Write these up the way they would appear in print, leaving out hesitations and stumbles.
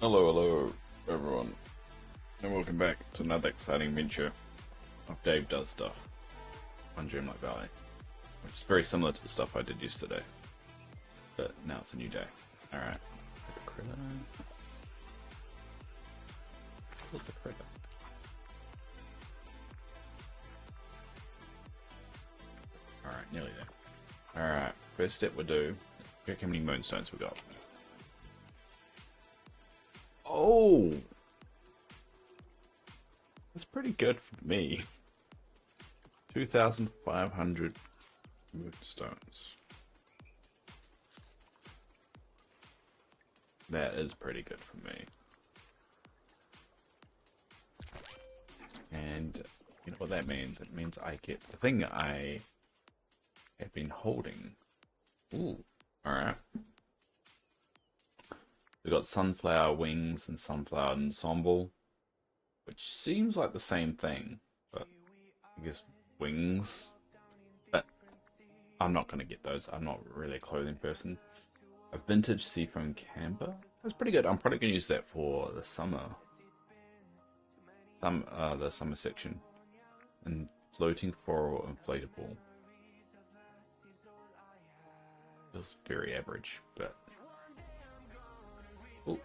Hello, everyone, and welcome back to another exciting venture of Dave Does Stuff on Dreamlight Valley, which is very similar to the stuff I did yesterday, but now it's a new day. Alright, the critter. What's the critter? Alright, nearly there. Alright, first step we'll do is check how many moonstones we got. Oh! That's pretty good for me. 2,500 moonstones. That is pretty good for me. And you know what that means? It means I get the thing I have been holding. Ooh, alright. We got sunflower wings and sunflower ensemble, which seems like the same thing, but I guess wings. But I'm not gonna get those. I'm not really a clothing person. A vintage seafoam camper. That's pretty good. I'm probably gonna use that for the summer. The summer section. And floating floral inflatable. Feels very average, but ooh,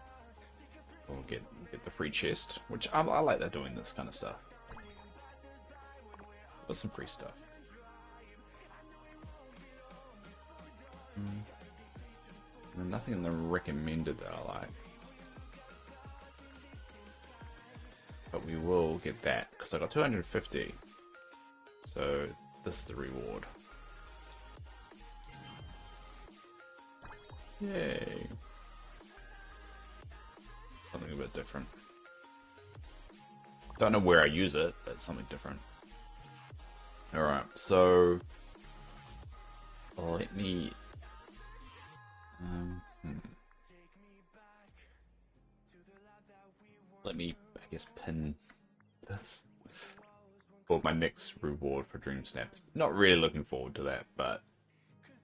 we'll get the free chest, which I like that doing this kind of stuff. Got some free stuff. And nothing in the recommended that I like. But we will get that, because I got 250. So this is the reward. Yay. Something a bit different. Don't know where I use it, but something different. Alright, so let me let me, I guess, pin this for my next reward for Dream Snaps. Not really looking forward to that, but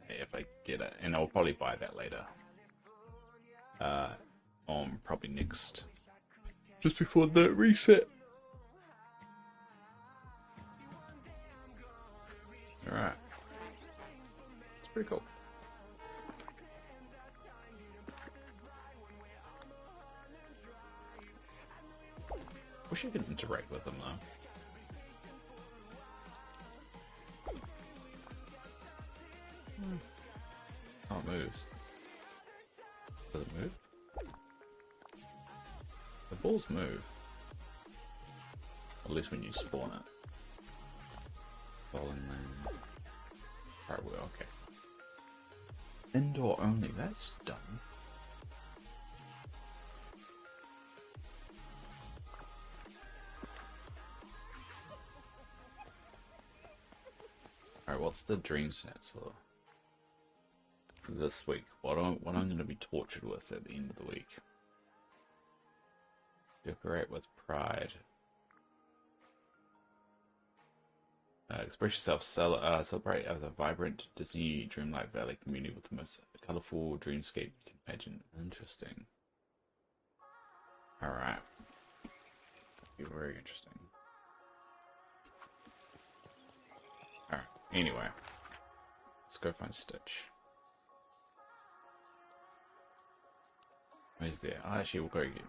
if I get it, and I'll probably buy that later. On probably next, just before the reset. Alright. It's pretty cool. Wish I could interact with them though. Oh, it moves. Does it move? The balls move. At least when you spawn it. Falling land. Alright, well, okay. Indoor only, that's dumb. Alright, what's the dream snaps for this week? What I'm going to be tortured with at the end of the week. Decorate with pride. Express yourself. Celebrate as a vibrant Disney Dreamlight Valley community with the most colorful dreamscape you can imagine. Interesting. Alright. Very interesting. Alright, anyway. Let's go find Stitch. Where's there? Oh, actually, we'll go get him.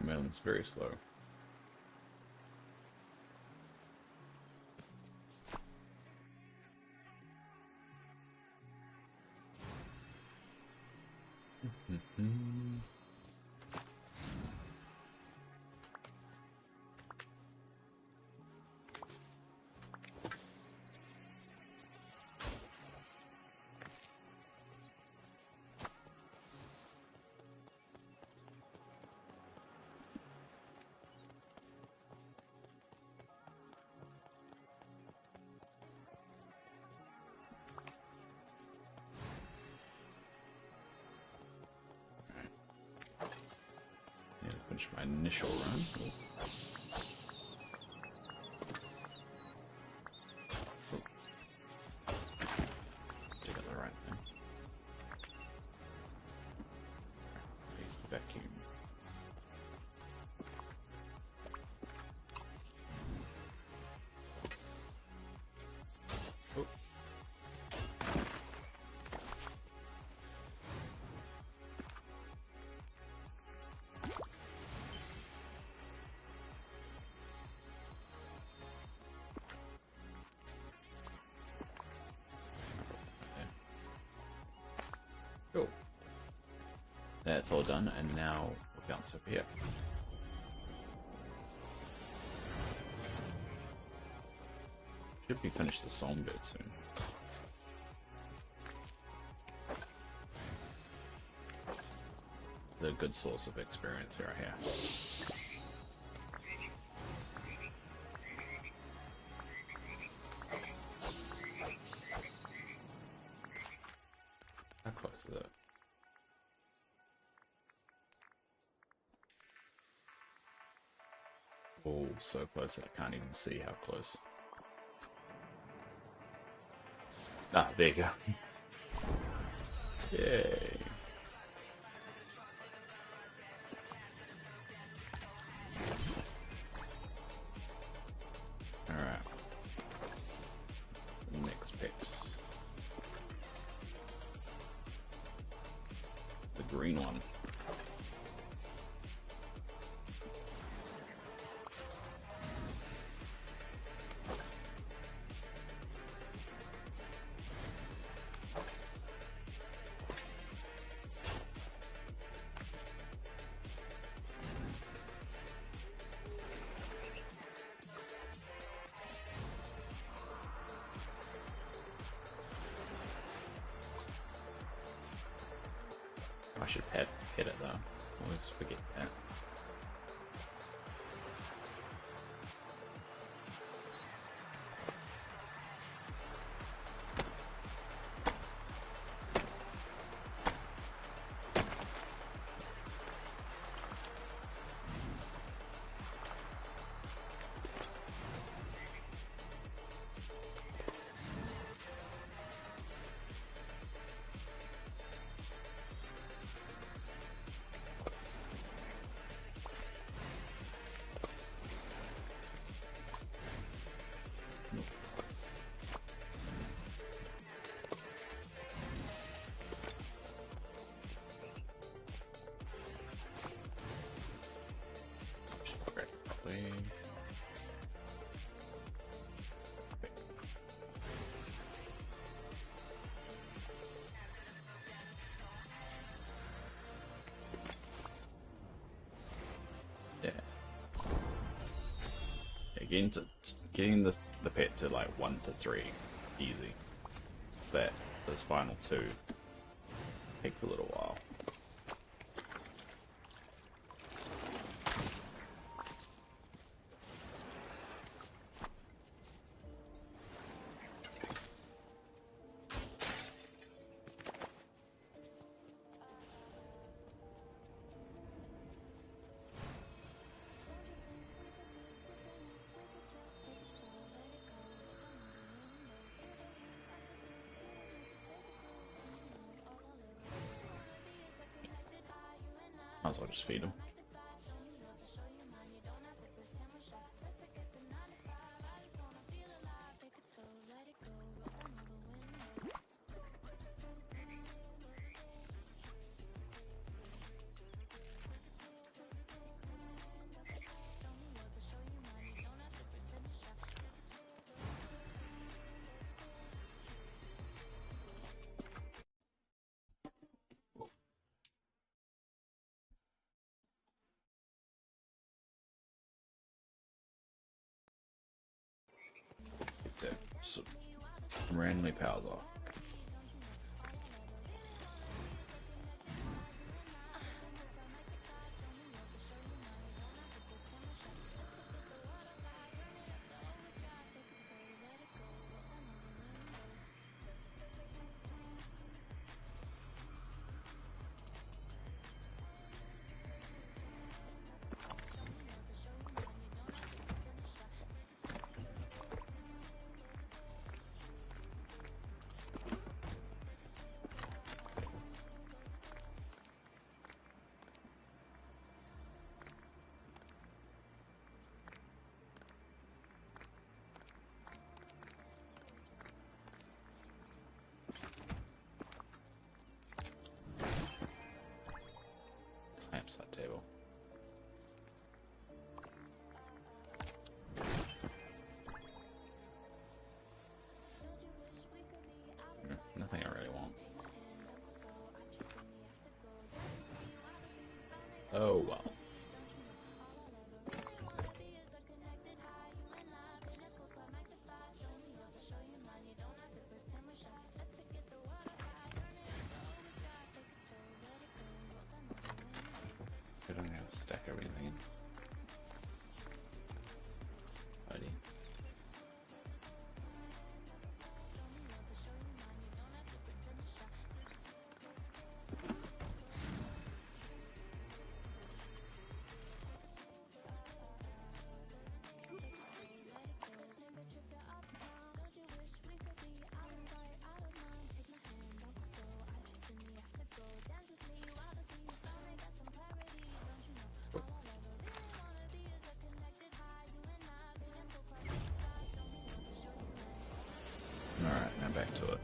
Merlin's very slow. Finish my initial run. Did it the right thing. Use the vacuum. Oh. Cool. That's all done, and now we'll bounce over here. Should be finished the song bit soon. It's a good source of experience here. How close is it? Oh, so close that I can't even see how close. Ah, there you go. Yay. Alright. Next picks. The green one. I should hit it though. Always forget that. Yeah. Getting the pet to like 1 to 3 easy. That those final 2 take a little while. Might as well just feed him. just randomly powers off. That table. Nothing I really want. Oh well. I don't have to stack everything in. Alrighty. Alright, now back to it.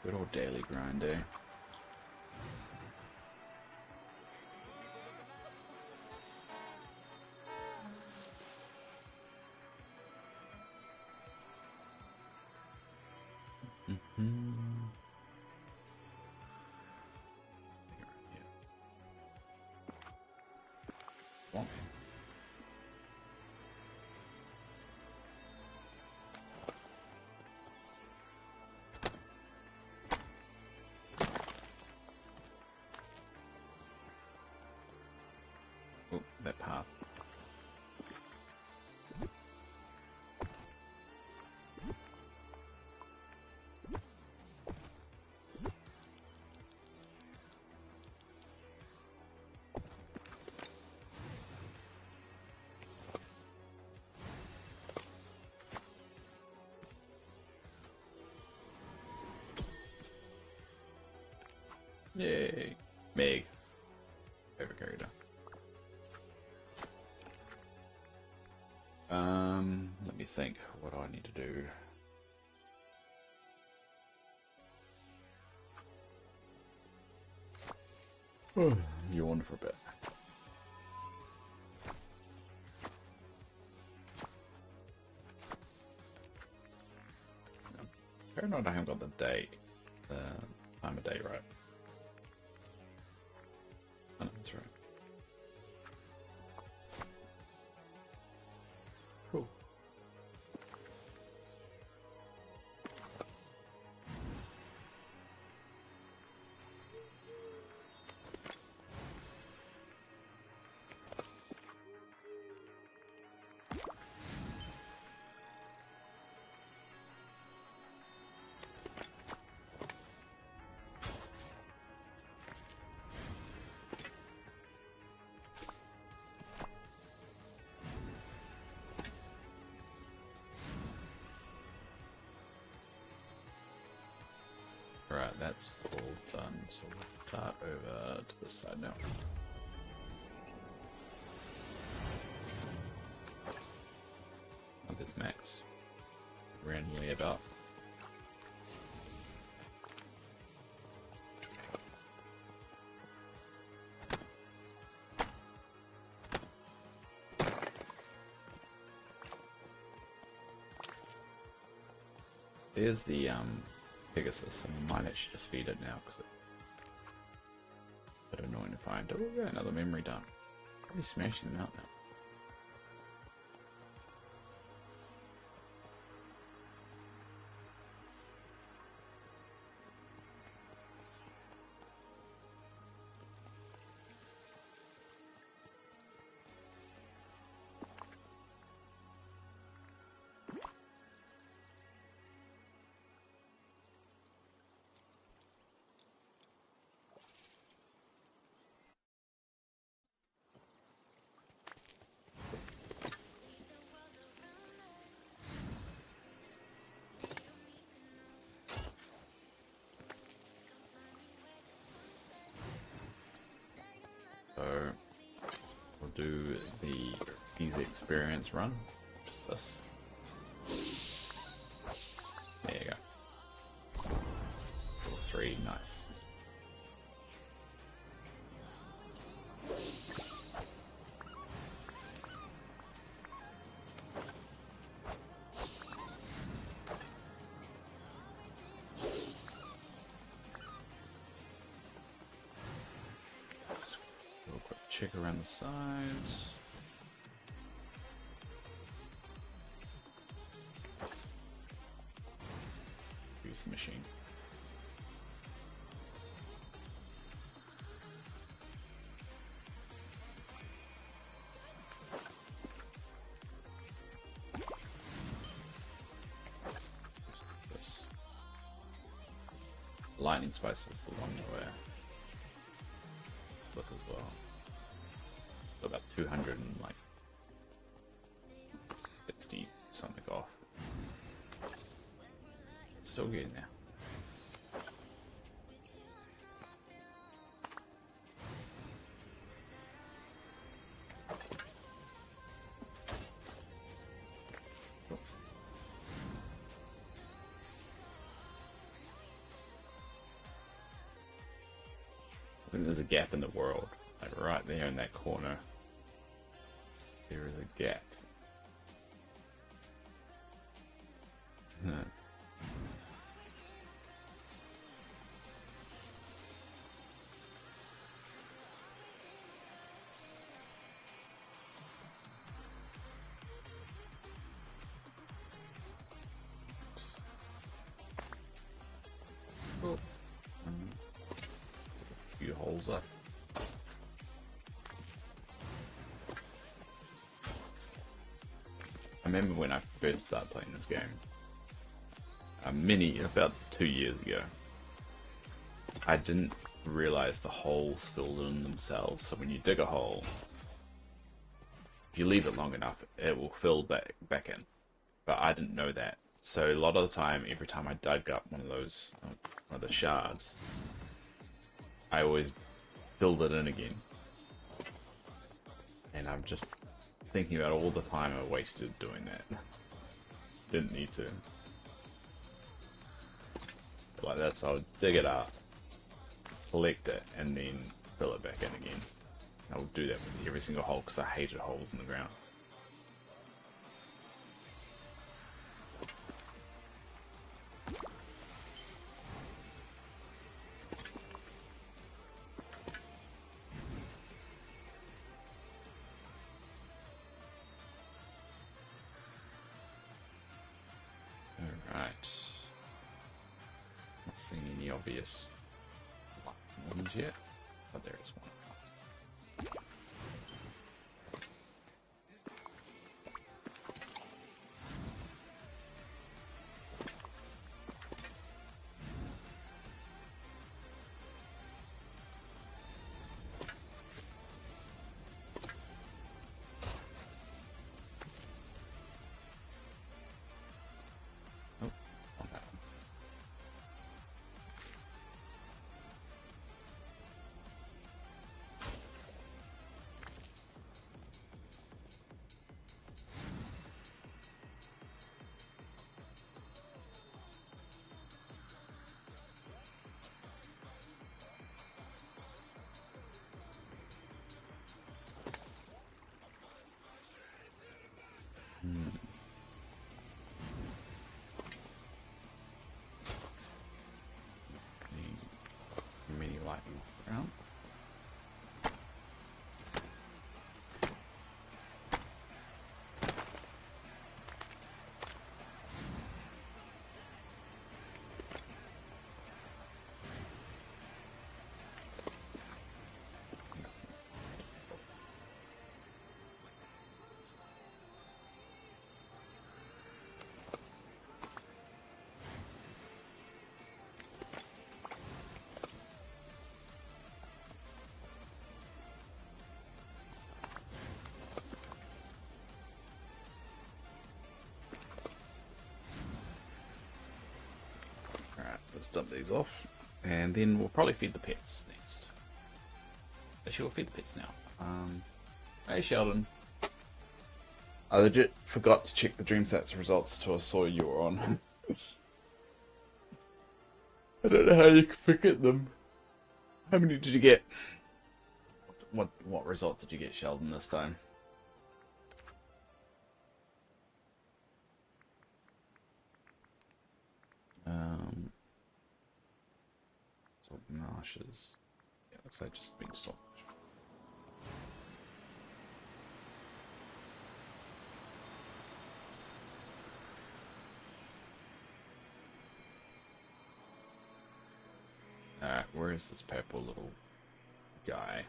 Good old daily grind day. Well, oh, that path. Yay! Meg. Favorite character. Let me think. What do I need to do? Yawn for a bit. Paranoid I haven't got the date. Time of day right. Oh, no, that's right. Cool. Alright, that's all done, so we'll start over to this side now. Oh, there's Max. Randomly about. There's the Pegasus, and I might actually just feed it now because it's a bit annoying to find. Oh, yeah, another memory dump. Probably smashing them out now. So we'll do the easy experience run, just this. There you go. Level 3, nice. Check around the sides. Use the machine. This lightning spices along the way with as well. About 260 something off. Still getting there. Cool. I think there's a gap in the world, like right there in that corner. There is a gap. Cool. A few holes up. I remember when I first started playing this game, about 2 years ago, I didn't realize the holes filled in themselves. So when you dig a hole, if you leave it long enough, it will fill back in. But I didn't know that. So a lot of the time, every time I dug up one of the shards, I always filled it in again. And I'm just thinking about all the time I wasted doing that. Didn't need to. Like that, so I'll dig it up, collect it, and then fill it back in again. I will do that with every single hole because I hated holes in the ground. Alright. Not seeing any obvious ones yet, but there is one. Around. Let's dump these off, and then we'll probably feed the pets next. Actually, we'll feed the pets now. Hey Sheldon. I legit forgot to check the DreamStats results till I saw you were on. I don't know how you can forget them. How many did you get? What result did you get, Sheldon, this time? Salt marshes. Yeah, looks like just being stopped. Alright, where is this purple little guy?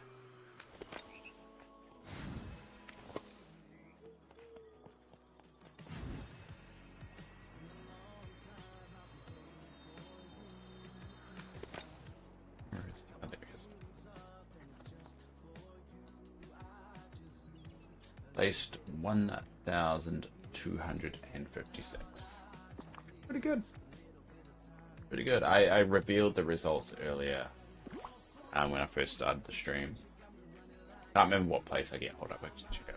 Where is he? Oh, there he is. Placed 1,256. Pretty good. Pretty good. I revealed the results earlier when I first started the stream. Can't remember what place I get. Hold up, I can check it.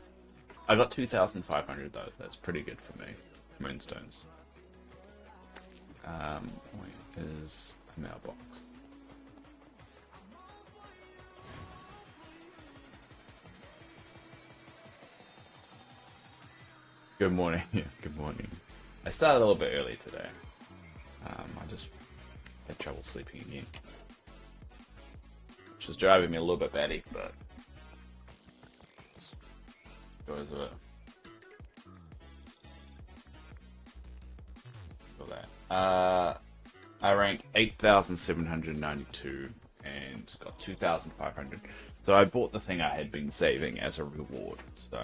I got 2,500 though. That's pretty good for me. Moonstones. Where is the mailbox? Good morning. Yeah, good morning. I started a little bit early today. I just had trouble sleeping again, which is driving me a little bit batty, but goes with it. For that, I ranked 8,792 and got 2,500. So I bought the thing I had been saving as a reward. So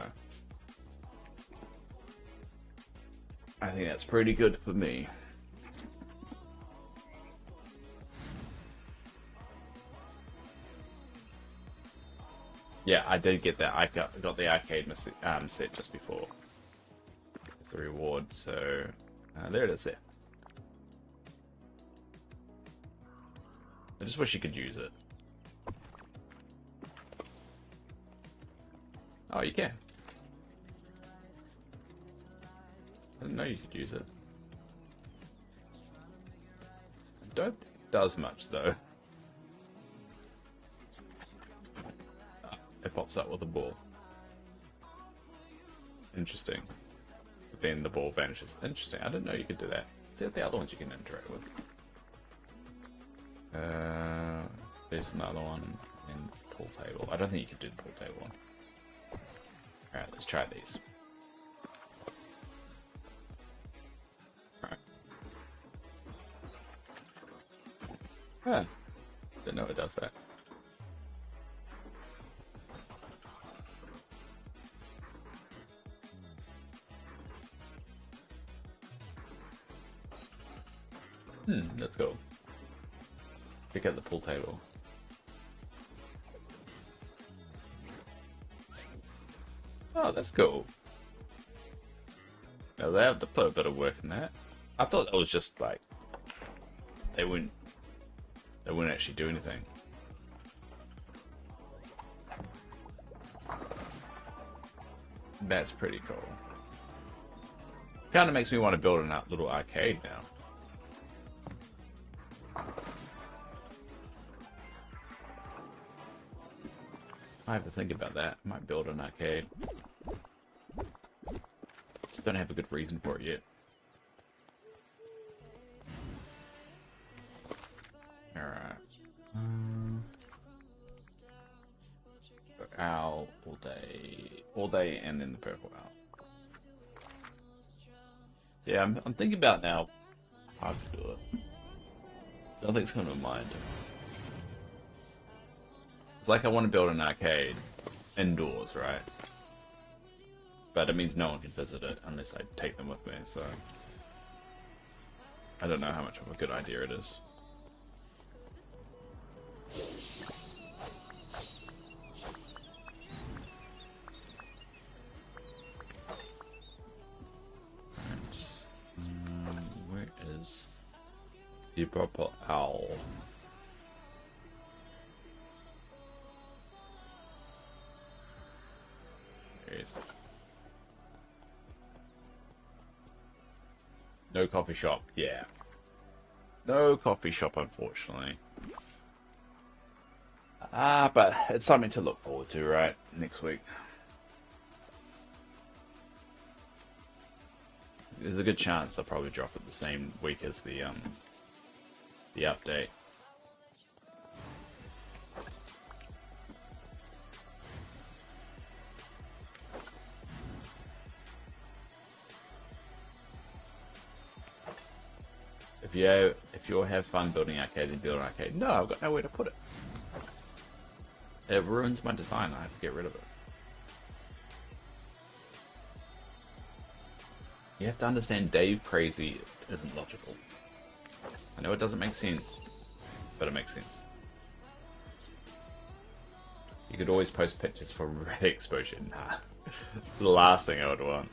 I think that's pretty good for me. Yeah, I did get that. I got the arcade set just before. It's a reward, so there it is there. I just wish you could use it. Oh, you can. I didn't know you could use it. I don't think it does much, though. It pops up with a ball. Interesting. But then the ball vanishes. Interesting. I didn't know you could do that. See what the other ones you can interact with. There's another one in the pool table. I don't think you could do the pool table one. Alright, let's try these. Alright. Huh. Didn't know it does that. Let's go. Pick up the pool table. Oh, that's cool. Now they have to put a bit of work in that. I thought that was just like they wouldn't actually do anything. That's pretty cool. Kind of makes me want to build a little arcade now. I have to think about that. I might build an arcade. Just don't have a good reason for it yet. Alright. owl all day, and then the purple owl. Yeah, I'm thinking about now how to do it. Nothing's coming to mind. It's like I want to build an arcade indoors, right? But it means no one can visit it unless I take them with me, so I don't know how much of a good idea it is. Where is the purple owl? There he is. No coffee shop, yeah. No coffee shop, unfortunately. But it's something to look forward to, right? Next week. There's a good chance they'll probably drop it the same week as the update. If you have fun building arcades and build an arcade, no, I've got nowhere to put it. It ruins my design. I have to get rid of it. You have to understand Dave Crazy isn't logical. I know it doesn't make sense, but it makes sense. You could always post pictures for red exposure. Nah. It's the last thing I would want.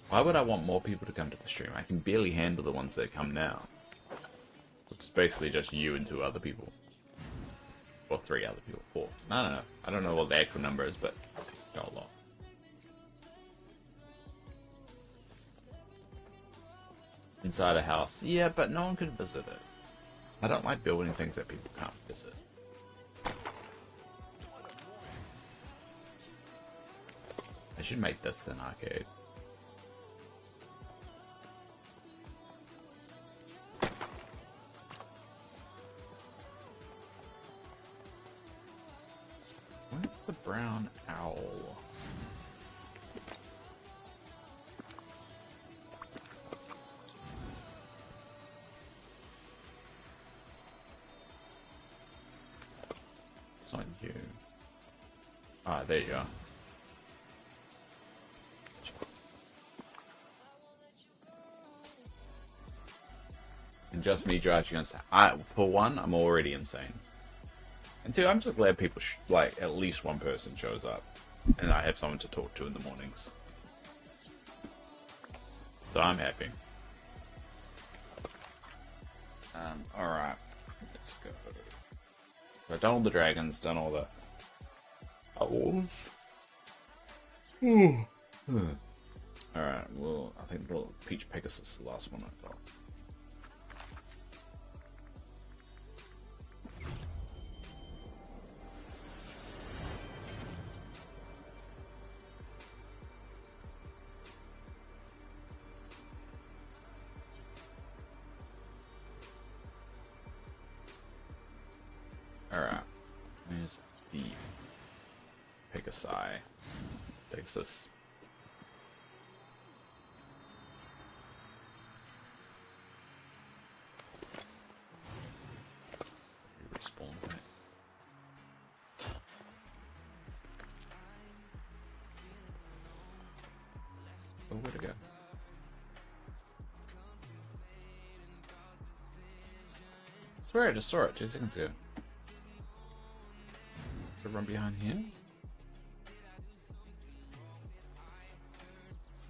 Why would I want more people to come to the stream? I can barely handle the ones that come now. Which is basically just you and 2 other people. Or 3 other people. 4. I don't know. I don't know what the actual number is, but not a lot. Inside a house. Yeah, but no one could visit it. I don't like building things that people can't visit. I should make this an arcade. Where's the brown owl? It's not you. Ah, there you are. And just me judging on. For one, I'm already insane. And 2, I'm just glad people, like, at least one person shows up. And I have someone to talk to in the mornings. So I'm happy. Alright. Let's go. So I've done all the dragons, done all the owls. Alright, well, I think little Peach Pegasus is the last one I got. Alright, here's the Pegasus. Respawn it. Oh, where'd it go? I swear I just saw it 2 seconds ago. Should I run behind here?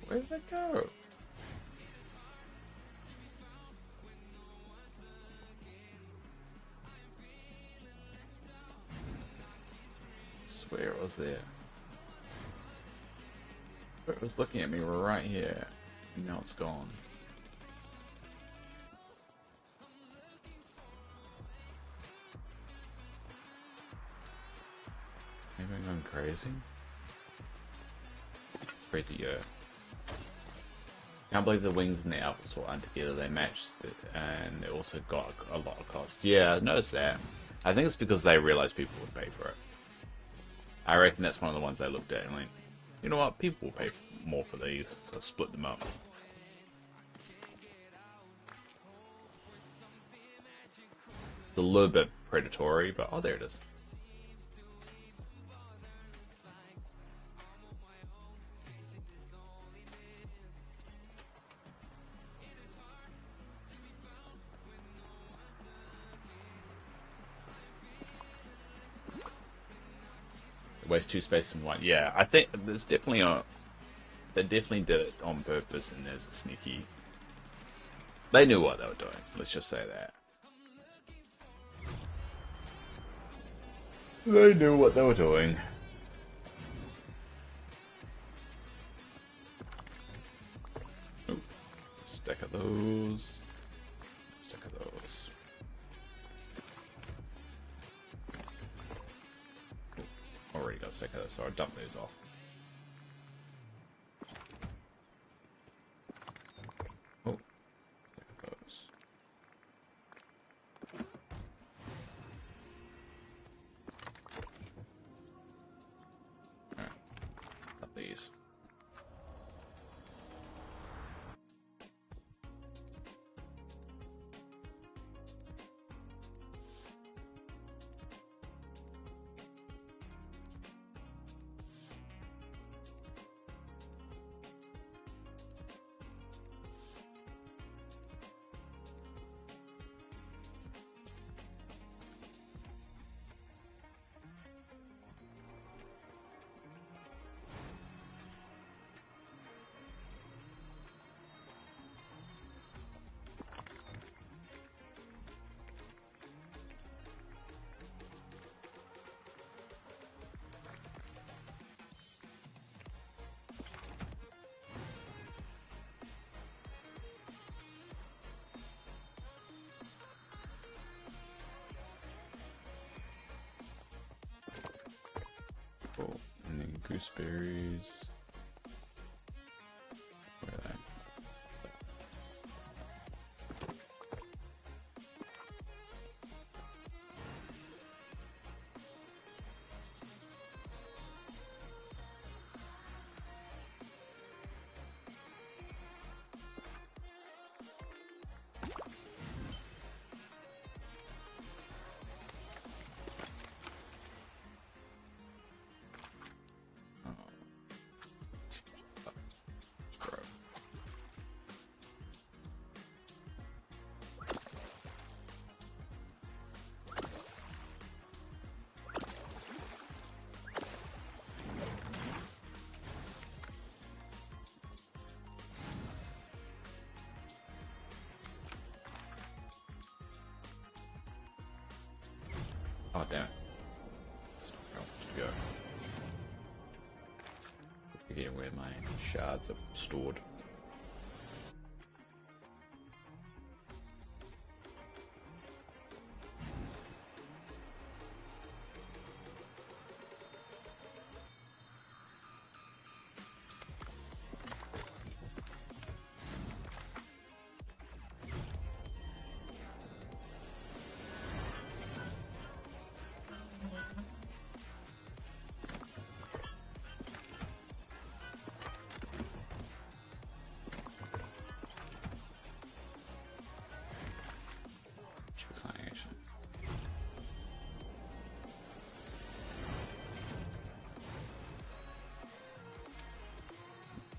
Where did it go? I swear it was there. But it was looking at me right here. And now it's gone. crazy. Crazy, yeah. Can't believe the wings and the output aren't together. They matched, and they also got a lot of cost. Yeah, I noticed that. I think it's because they realized people would pay for it. I reckon that's one of the ones they looked at and went, you know what, people will pay more for these, so I split them up. It's a little bit predatory, but oh, there it is. Waste 2 spaces in 1. Yeah, I think there's definitely a... They definitely did it on purpose, and there's a sneaky... They knew what they were doing, let's just say that. They knew what they were doing. Ooh, stack of those. Stack of those. Ooh, already got a stack of those, so I'll dump those off. Oh, stack of those. Alright, dump these. Cool. And then gooseberries. Where are they? Oh, damn it. Just go. Forgetting where my shards are stored.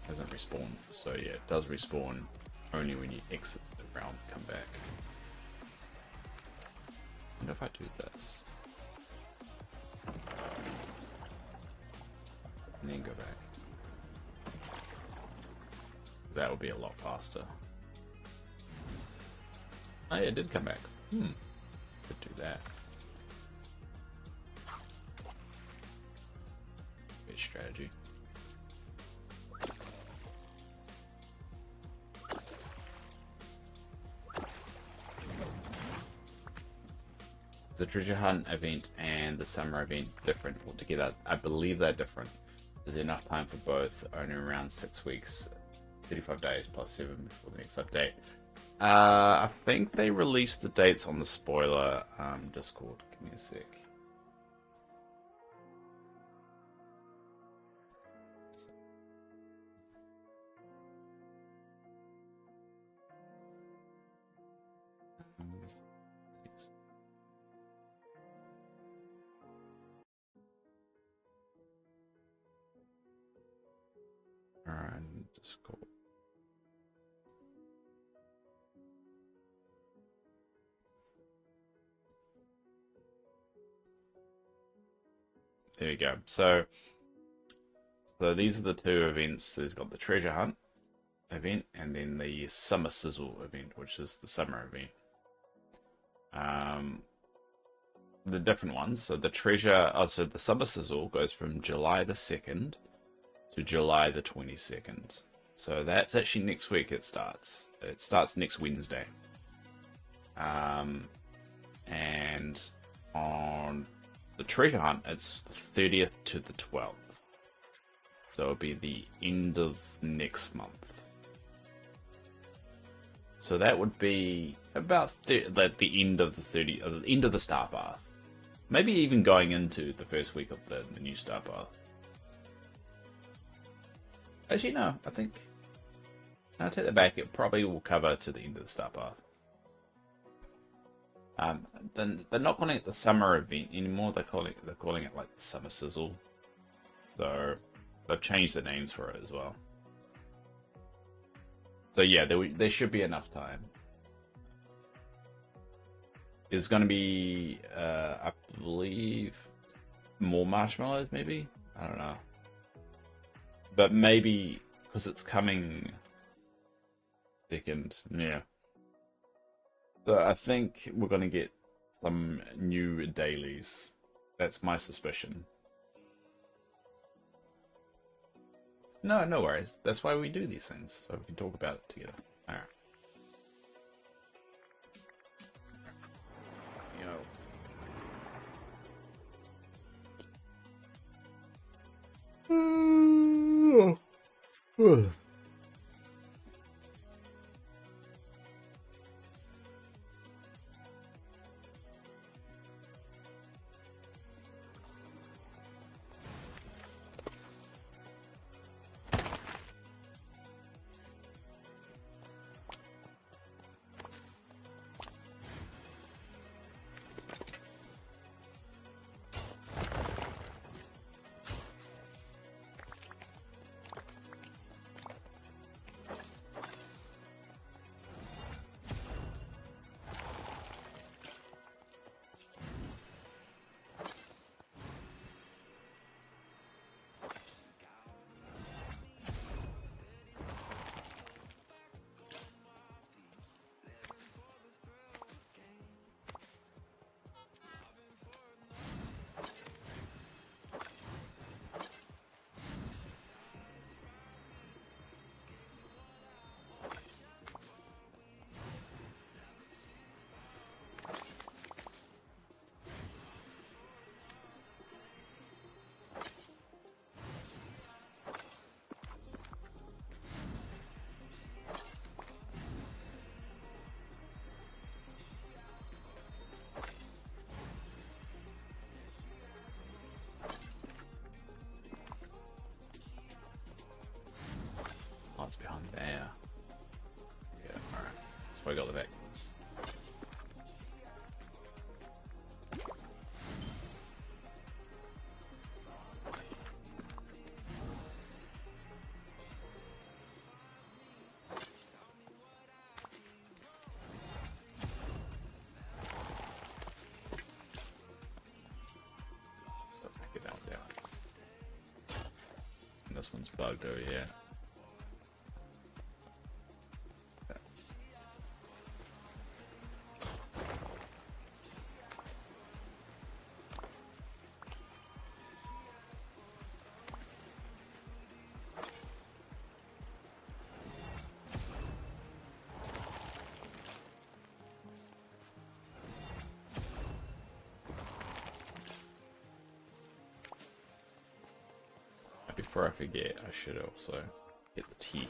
Doesn't respawn, so yeah, it does respawn only when you exit the round, come back. I wonder if I do this and then go back. That would be a lot faster. Oh yeah, it did come back. Could do that. Good strategy. the treasure hunt event and the summer event different altogether? I believe they're different. There's enough time for both, only around 6 weeks, 35 days plus 7 before the next update. I think they released the dates on the spoiler Discord. Give me a sec. Alright, Discord. There you go. So these are the two events. There's got the treasure hunt event and then the summer sizzle event, which is the summer event. The different ones. So the treasure, so the summer sizzle goes from July the 2nd to July the 22nd. So that's actually next week. It starts. It starts next Wednesday. And on the treasure hunt, it's the 30th to the 12th. So it'll be the end of next month. So that would be about the end of the end of the Star Path. Maybe even going into the first week of the new Star Path. Actually, no, I think... No, I take that back. It probably will cover to the end of the Star Path. Then they're not calling it the summer event anymore. They're calling it like the summer sizzle. So they've changed the names for it as well. So yeah, there should be enough time. There's going to be, I believe, more marshmallows. Maybe, I don't know, but maybe because it's coming second. Yeah. So I think we're going to get some new dailies. That's my suspicion. No, no worries. That's why we do these things, so we can talk about it together. Alright. Yo. Oh, it's behind there. Yeah, alright. So I got the vectors. Stuff back it down there. And this one's bugged over here. Before I forget, I should also get the tea.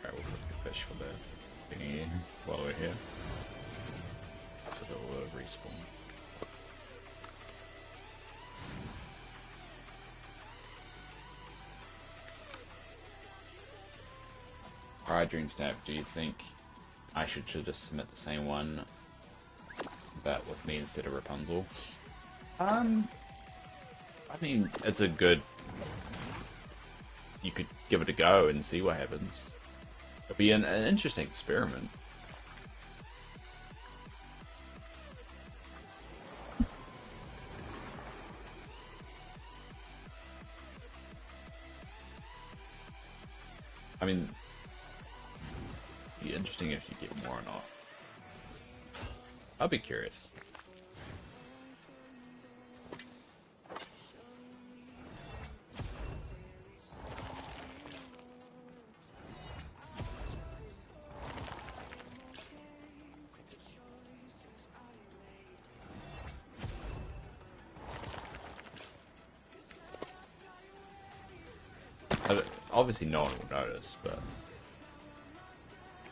Alright, we'll put the fish for the thingy while we're here. So that will respawn. Alright, Dreamsnap, do you think I should just submit the same one, but with me instead of Rapunzel? I mean, it's a good... You could give it a go and see what happens. It'll be an interesting experiment. I mean, it'd be interesting if you get more or not. I'll be curious. Obviously no one will notice, but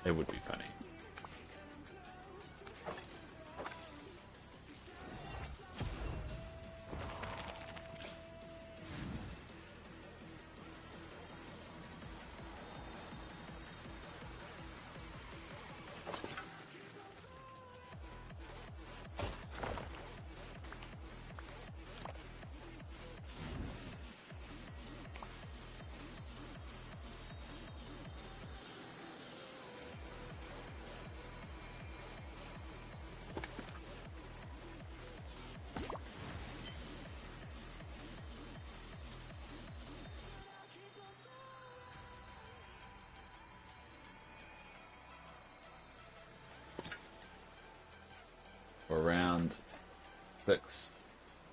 it would be funny. For around 6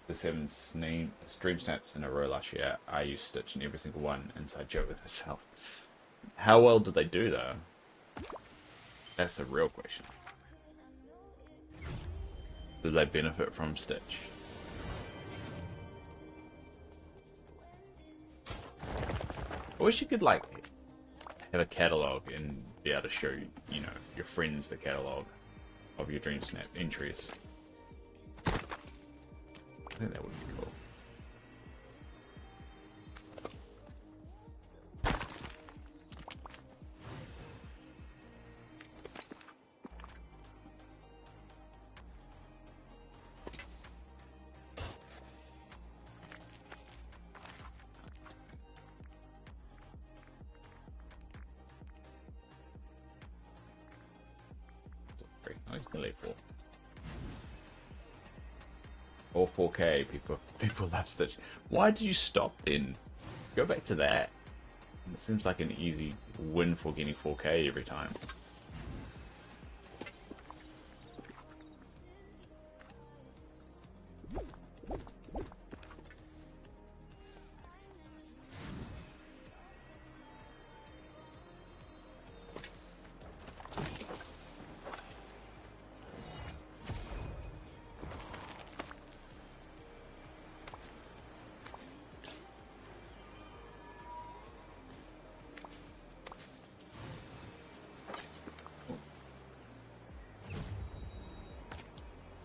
to 7 stream snaps in a row last year, I used Stitch in every single one, inside joke with myself. How well did they do though? That's the real question. Did they benefit from Stitch? I wish you could like have a catalog and be able to show, you know, your friends the catalog of your Dream Snap entries. I think that would be cool. Oh, it's nearly 4. Or 4K, people love Stitch. Why did you stop then? Go back to that. It seems like an easy win for getting 4K every time.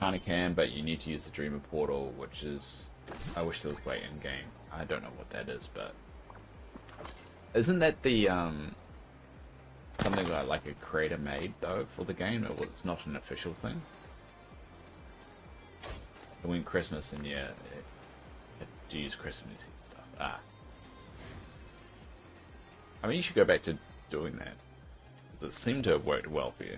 Kinda can, but you need to use the Dreamer portal, which is... I wish there was way in game. I don't know what that is, but... Isn't that the, something like a creator made, though, for the game? Or it's not an official thing? It went Christmas, and yeah, it to use Christmas stuff. Ah. I mean, you should go back to doing that. Because it seemed to have worked well for you.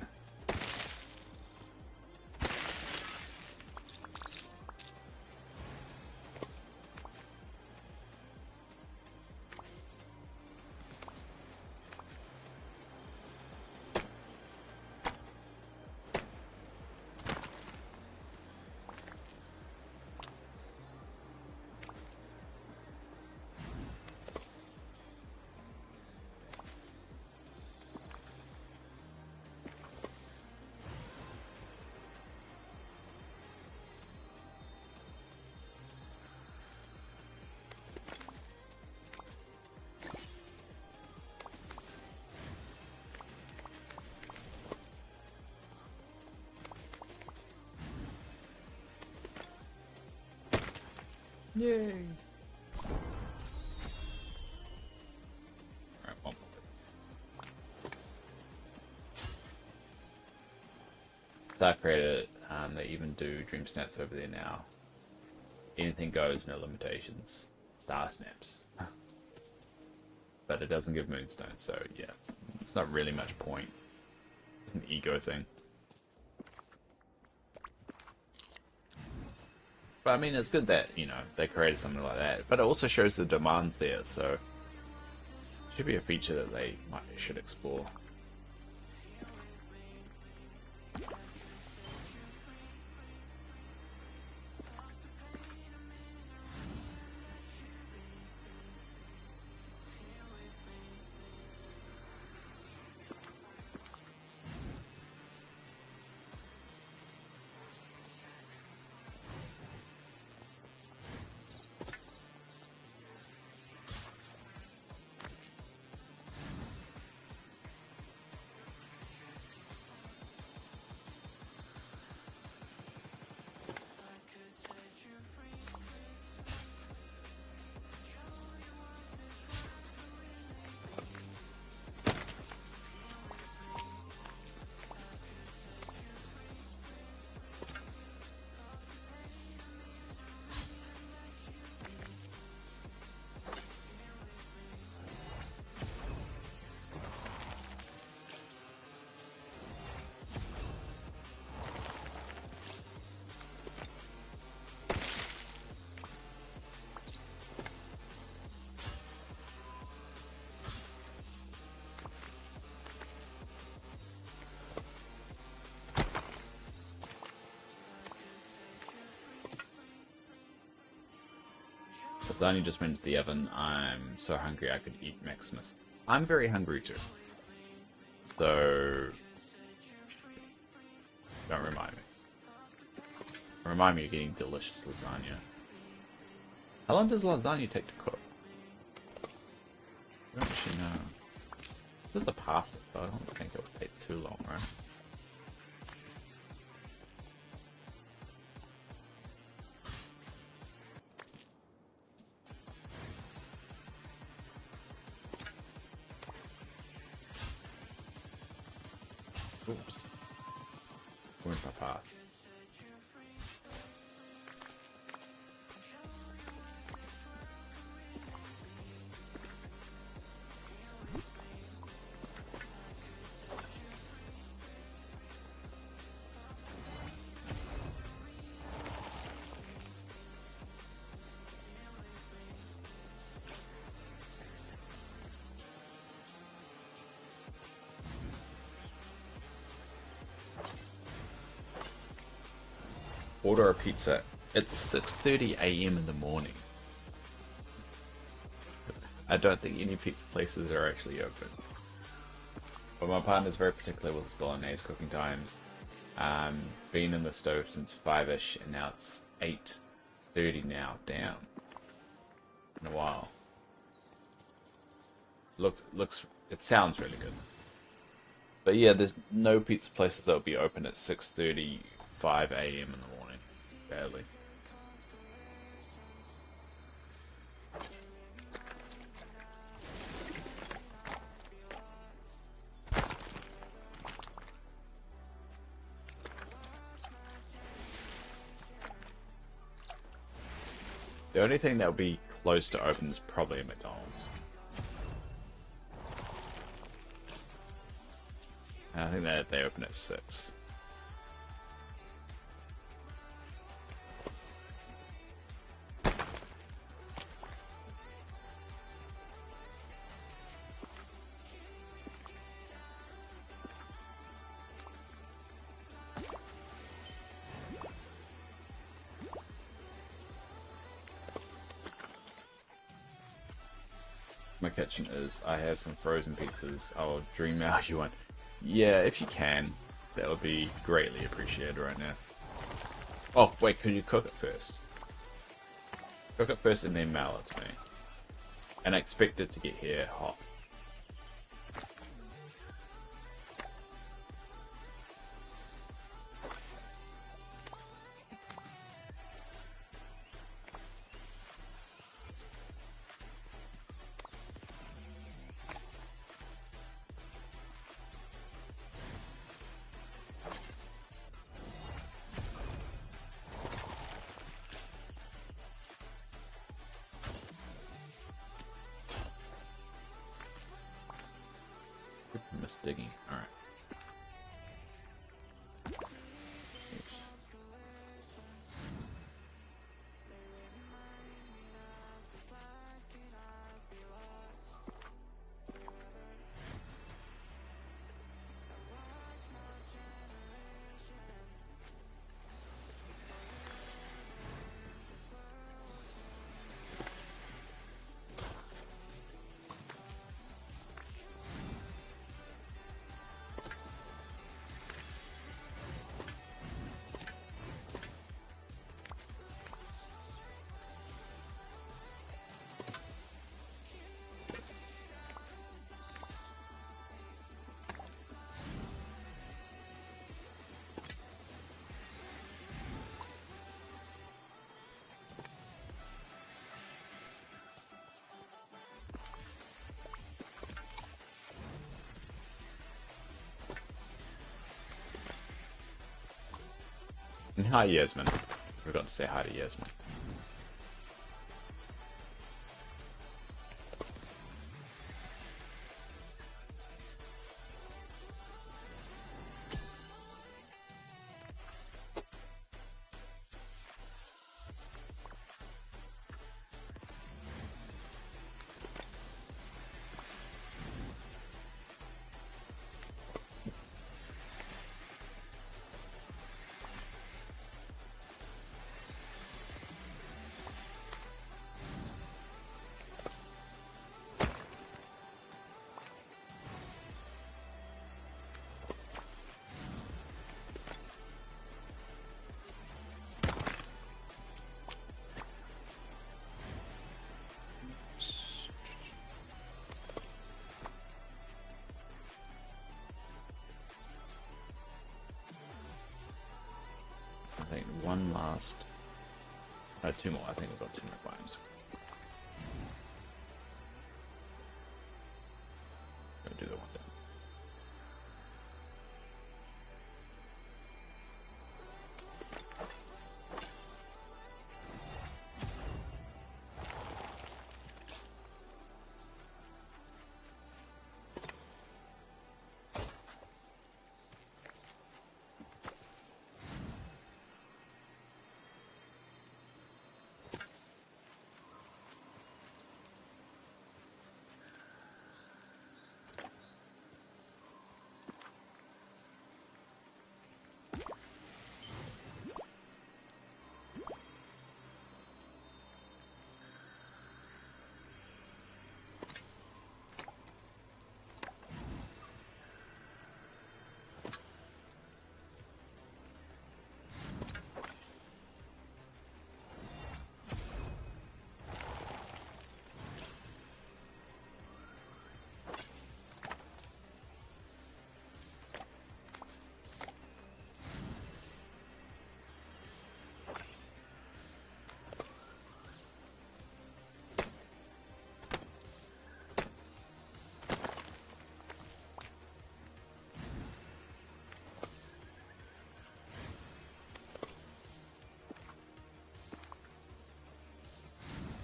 Yay! Alright, one more. Star Creator, they even do Dream Snaps over there now. Anything goes, no limitations. Star Snaps. But it doesn't give Moonstone, so yeah. It's not really much point. It's an ego thing. But I mean, it's good that, you know, they created something like that. But it also shows the demand there, so it should be a feature that they should explore. Lasagna just went to the oven. I'm so hungry I could eat Maximus. I'm very hungry too. So... don't remind me. Remind me of getting delicious lasagna. How long does lasagna take to cook? I don't actually know. This is the pasta, so I don't think it would take too long, right? Oops. Ruined my path. Order a pizza. It's 6:30 a.m. in the morning. I don't think any pizza places are actually open. But my partner's very particular with his bolognese cooking times. Been in the stove since 5ish, and now it's 8:30 now. Damn. In a while. Looks. It sounds really good. But yeah, there's no pizza places that will be open at 6:35 5 a.m. in the morning. Barely. The only thing that will be close to open is probably a McDonald's. And I think that they open at 6. My kitchen is, I have some frozen pizzas. I'll dream out you one. Yeah, if you can, that would be greatly appreciated right now. Oh, wait, could you cook it first? Cook it first and then mail it to me. And I expect it to get here hot. Miss digging. Alright. And hi, Yasmin. Forgot to say hi to Yasmin. I think one last... No, 2 more. I think we've got 2 more biomes. Go do the one down.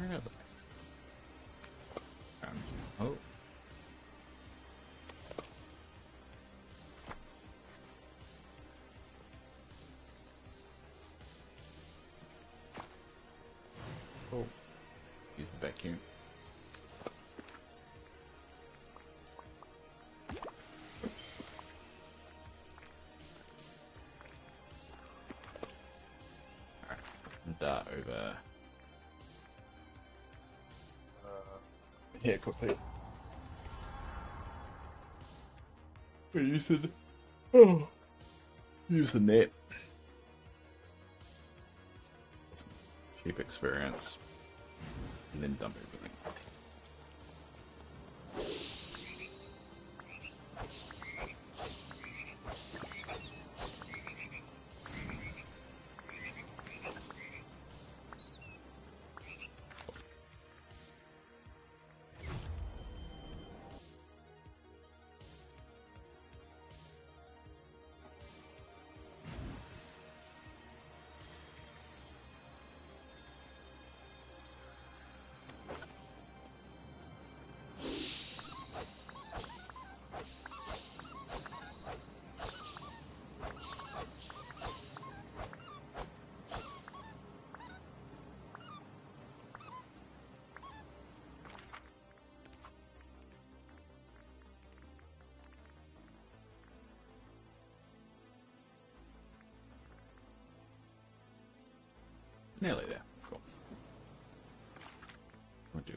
Really? Oh. Oh. Use the vacuum. Alright. Dart over. Here, quickly. We use the. Oh. Use the net. Cheap experience. And then dump everything. Nearly there. Cool. We'll do.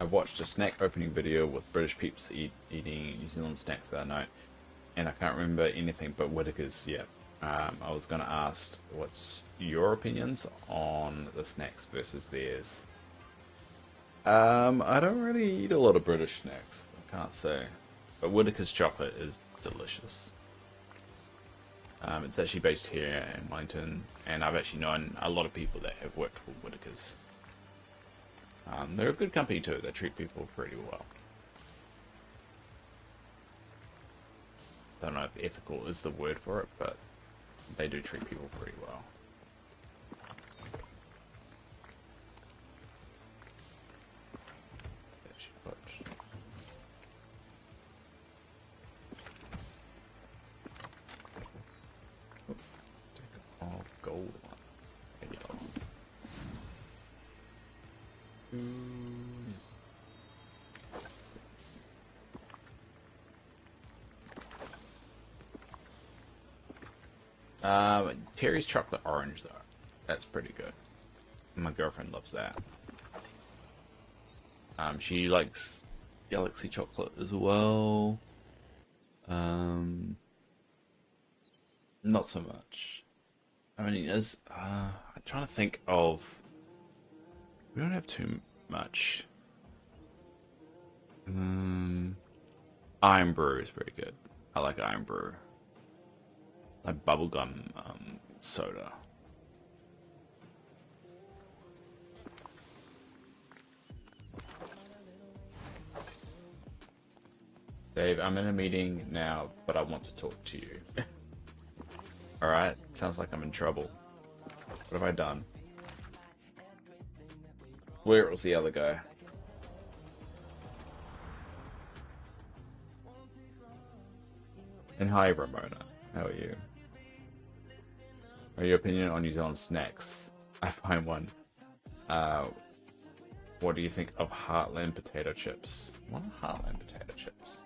I watched a snack opening video with British peeps eating New Zealand snacks the other night, and I can't remember anything but Whittaker's yet. I was going to ask what's your opinions on the snacks versus theirs. I don't really eat a lot of British snacks, I can't say. But Whittaker's chocolate is delicious. It's actually based here in Wellington, and I've actually known a lot of people that have worked for Whittaker's. They're a good company too. They treat people pretty well. Don't know if ethical is the word for it, but they do treat people pretty well. Oh, gold one. Terry's chocolate orange though. That's pretty good. My girlfriend loves that. She likes Galaxy chocolate as well. Not so much. I mean, I'm trying to think of. We don't have too much. Iron Brew is pretty good. I like Iron Brew. Like bubblegum soda. Dave, I'm in a meeting now, but I want to talk to you. Alright, sounds like I'm in trouble. What have I done? Where was the other guy? And hi, Ramona. How are you? What are your opinion on New Zealand snacks? I find one. What do you think of Heartland potato chips? What are Heartland potato chips?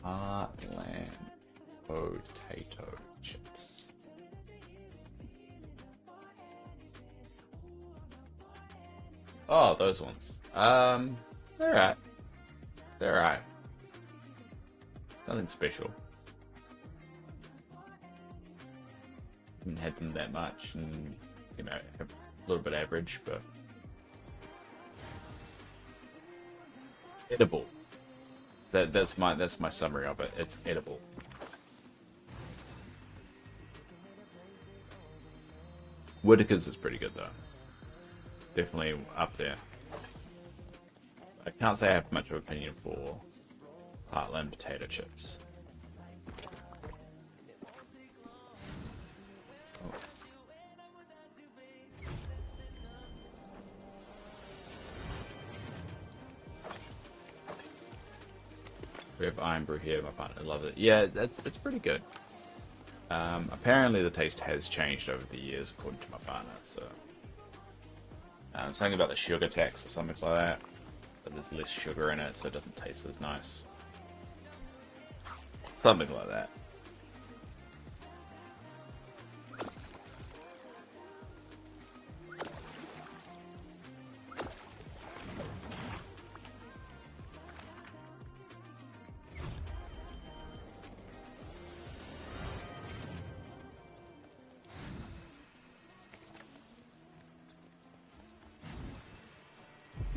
Heartland potato chips. Oh, those ones. They're alright. They're alright. Nothing special. Haven't had them that much, and you know, a little bit average, but edible. That's my summary of it. It's edible. Whitaker's is pretty good though. Definitely up there. I can't say I have much of an opinion for Heartland potato chips. Oh. We have Iron Brew here. My partner loves it. Yeah, it's pretty good. Apparently the taste has changed over the years, according to my partner. So something about the sugar tax or something like that. But there's less sugar in it, so it doesn't taste as nice. Something like that.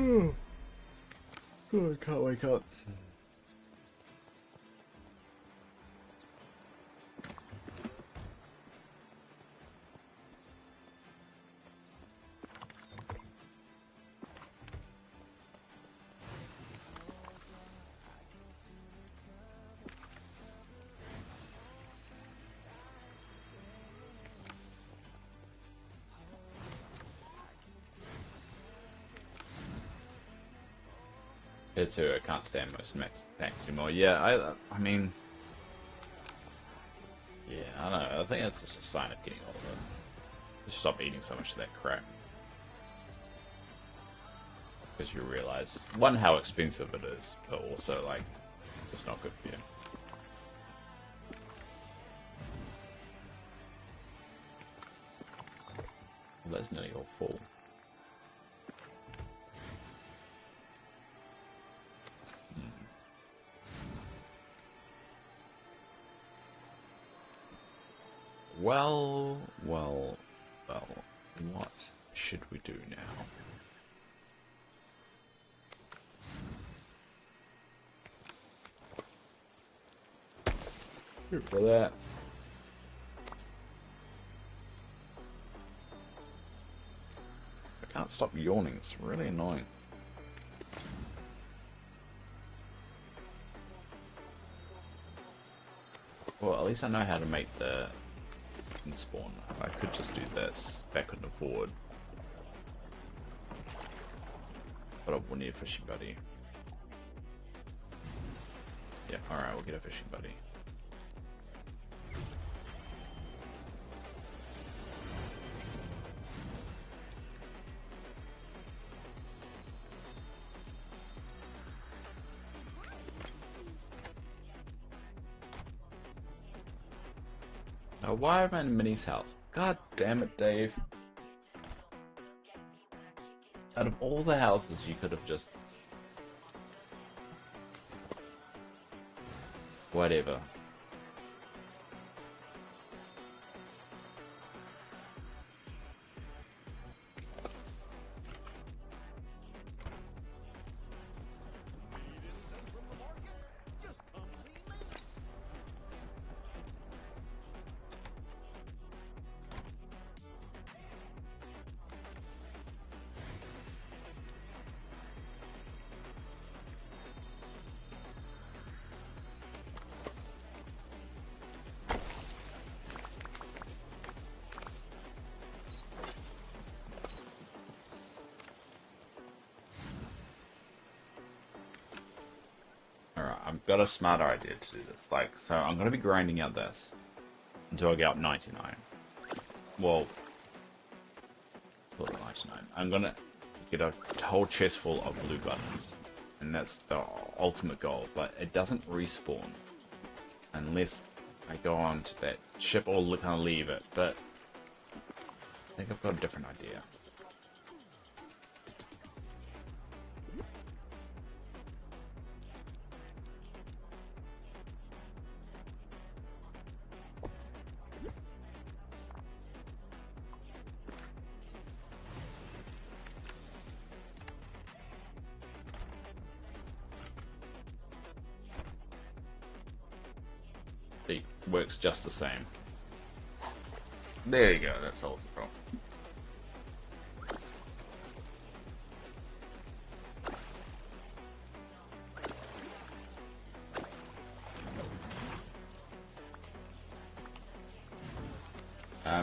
Oh, I can't wake up. It's who I can't stand most Max anymore. Yeah, I mean, yeah, I don't know. I think that's just a sign of getting older. Just stop eating so much of that crap. Because you realize, one, how expensive it is, but also, like, it's not good for you. Well, that's nearly all full. Well, what should we do now? Here for that. I can't stop yawning, it's really annoying. Well, at least I know how to make the spawn. I could just do this backward and forward. But I will need a fishing buddy. Yeah, alright, we'll get a fishing buddy. Now, why am I in Minnie's house? God damn it, Dave. Out of all the houses you could have just... Whatever. Alright, I've got a smarter idea to do this. Like, so I'm going to be grinding out this until I get up 99. Well, 99. I'm going to get a whole chest full of blue buttons. And that's the ultimate goal. But it doesn't respawn unless I go on to that ship or kind of leave it. But I think I've got a different idea. It works just the same. There you go, that solves the problem.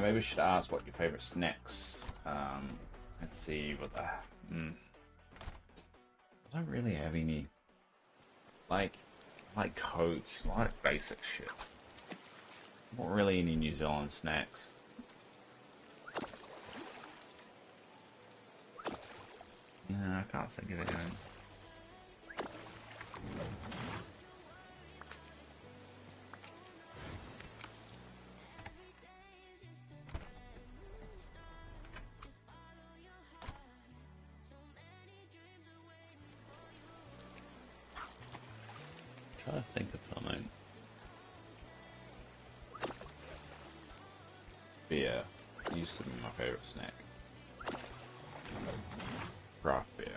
Maybe we should ask what your favorite snacks. Let's see what the. I don't really have any. Like Coke, like basic shit. Not really any New Zealand snacks. Yeah, I can't think of anything. Try to think of something. Beer used to be my favorite snack. Craft beer.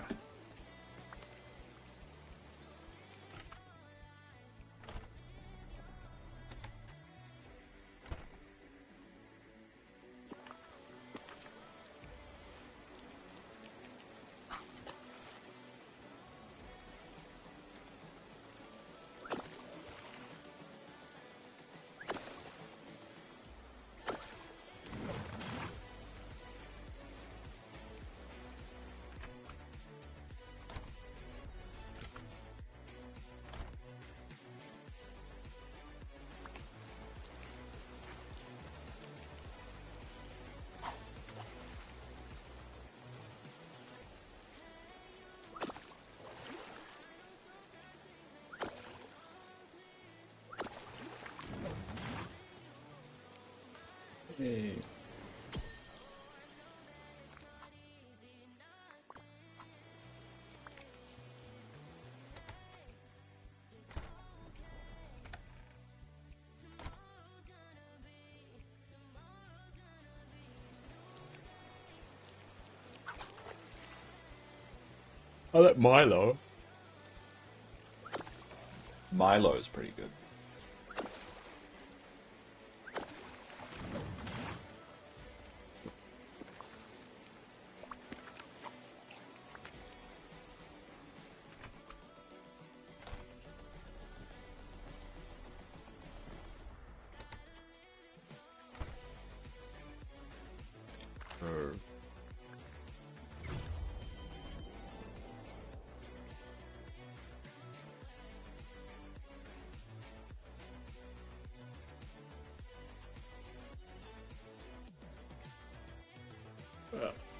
Hey. I like Milo. Milo is pretty good.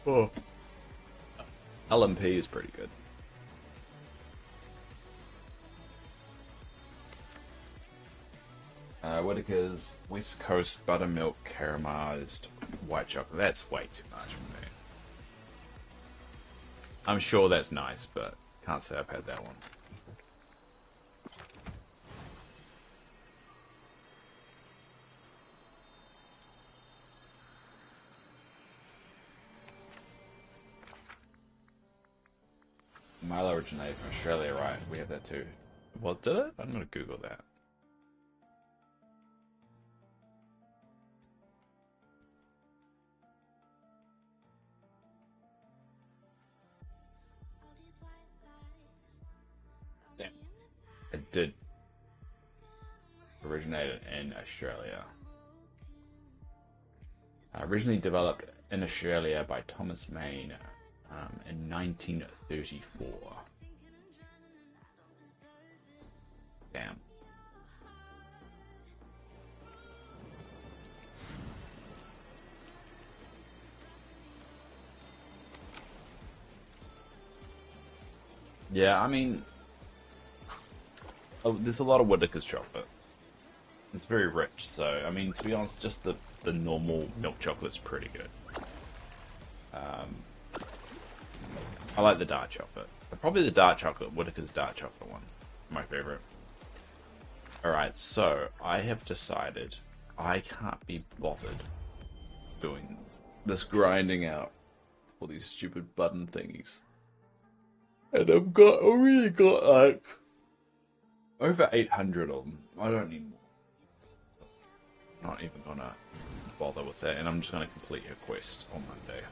Oh. LMP is pretty good. Whitaker's West Coast buttermilk caramelized white chocolate. That's way too much for me. I'm sure that's nice, but can't say I've had that one. Milo originated from Australia, right? We have that too. What did it? I'm gonna Google that. Damn. It did originate in Australia. Originally developed in Australia by Thomas Main in 1934. Damn. Yeah, I mean, there's a lot of Whitaker's chocolate. It's very rich, so I mean, to be honest, just the normal milk chocolate's pretty good. I like the dark chocolate. Probably the dark chocolate, Whitaker's dark chocolate one, my favorite. Alright, so I have decided I can't be bothered doing this grinding out for these stupid button thingies. And I've already got like over 800 of them. I don't need more. Not even gonna bother with that, and I'm just gonna complete her quest on Monday.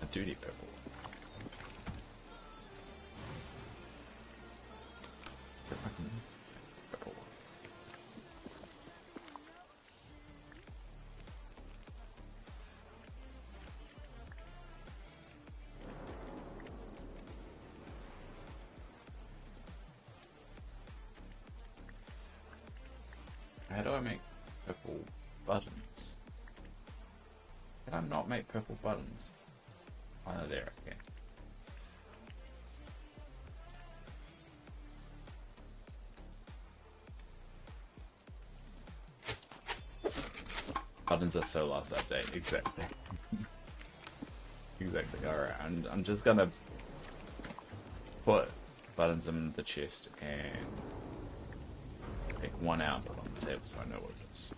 I do need purple. If I can purple. How do I make purple buttons? Can I not make purple buttons? Oh, no, there, okay. Buttons are so last update, exactly. Exactly, alright. I'm just gonna put buttons in the chest and take one out, put on the table so I know what it is.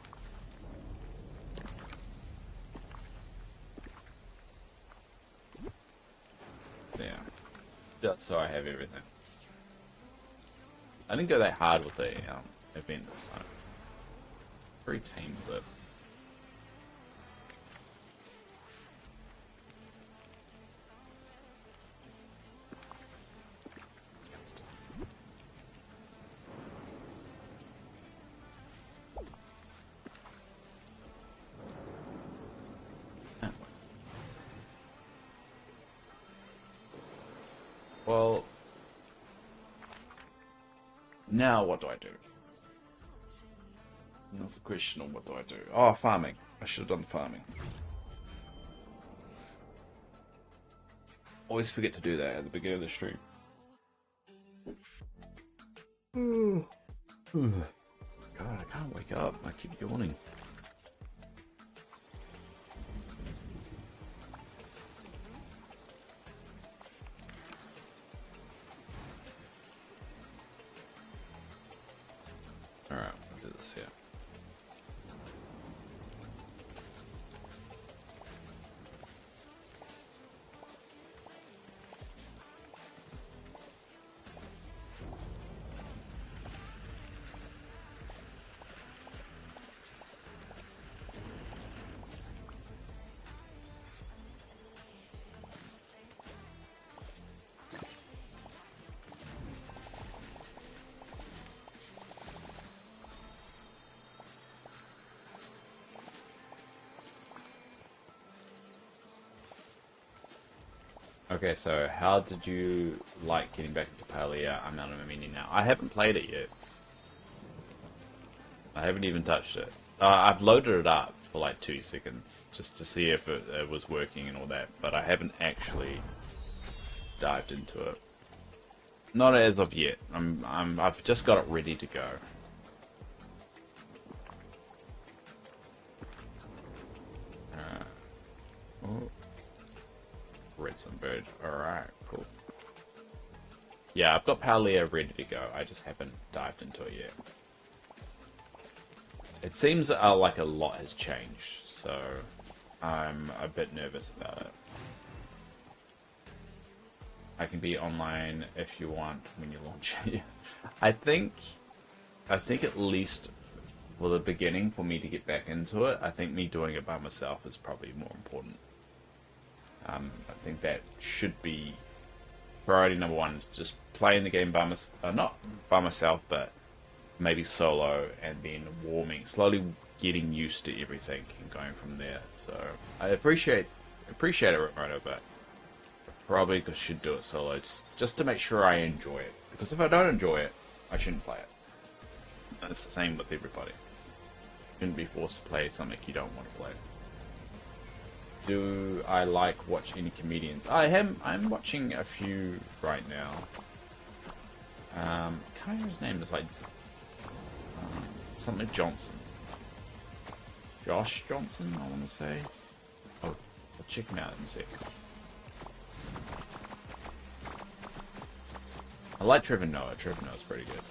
Yeah. Just so I have everything. I didn't go that hard with the event this time. Very tame with it. Well, now what do I do? That's a question on what do I do. Oh, farming. I should have done farming. Always forget to do that at the beginning of the stream. God, I can't wake up. I keep yawning. Alright, I'll do this here. Okay, so how did you like getting back into Palia? I'm out of a menu now. I haven't played it yet. I haven't even touched it. I've loaded it up for like 2 seconds just to see if it was working and all that, but I haven't actually dived into it. Not as of yet. I've just got it ready to go. Oh. Redstone bird. Alright, cool. Yeah, I've got Palia ready to go. I just haven't dived into it yet. It seems like a lot has changed, so I'm a bit nervous about it. I can be online if you want when you launch it. I think at least for the beginning, for me to get back into it, I think me doing it by myself is probably more important. I think that should be priority number one. Just playing the game by not by myself, but maybe solo, and then slowly getting used to everything and going from there. So I appreciate it, Rimoto, but probably should do it solo just to make sure I enjoy it. Because if I don't enjoy it, I shouldn't play it. And it's the same with everybody. You shouldn't be forced to play something you don't want to play. Do I watch any comedians? I'm watching a few right now. Can't remember his name. It's like something Johnson. Josh Johnson, I want to say. Oh, I'll check him out in a sec. I like Trevor Noah. Trevor Noah's pretty good.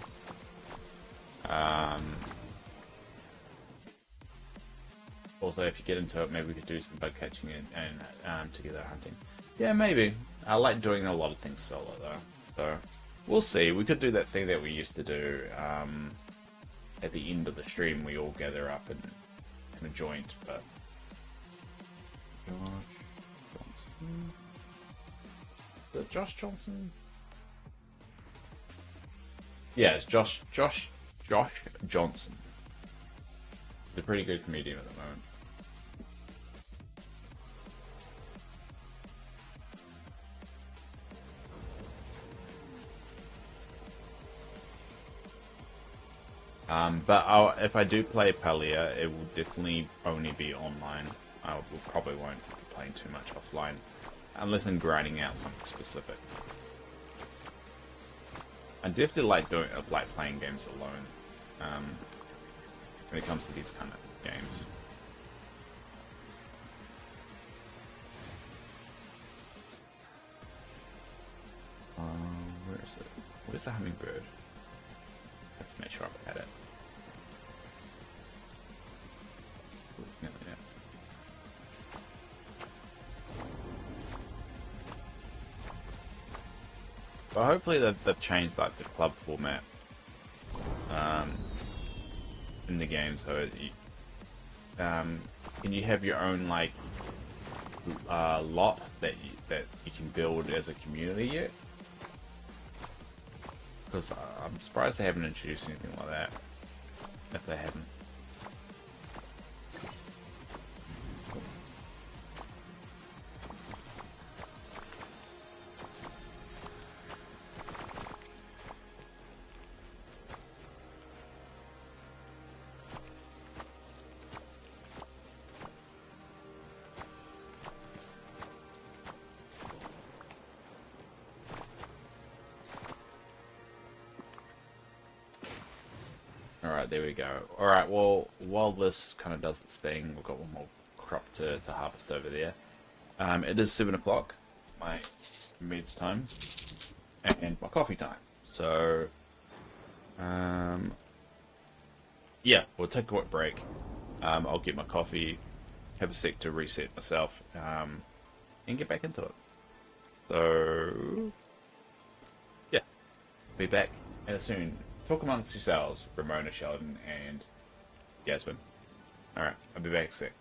Also, if you get into it, maybe we could do some bug catching and together hunting. Yeah, maybe. I like doing a lot of things solo though, so we'll see. We could do that thing that we used to do at the end of the stream. We all gather up and in a joint, but Josh Johnson. Is it Josh Johnson? Yeah, it's Josh Johnson. He's a pretty good comedian at the moment. But if I do play Palia, it will definitely only be online. I probably won't be playing too much offline, unless I'm grinding out something specific. I definitely like playing games alone. When it comes to these kind of games. Where is it? Where's the hummingbird? Let's make sure I've had it. Yeah. Well, hopefully they've changed like the club format in the game, so you, can you have your own like lot that you can build as a community yet? Because I'm surprised they haven't introduced anything like that. If they haven't. Alright, there we go. Alright, well, while this kind of does its thing, we've got one more crop to harvest over there. It is 7 o'clock, my meds time, and my coffee time. So, yeah, we'll take a quick break. I'll get my coffee, have a sec to reset myself, and get back into it. So, yeah, be back soon. Talk amongst yourselves, Ramona, Sheldon, and Yasmin. Alright, I'll be back soon.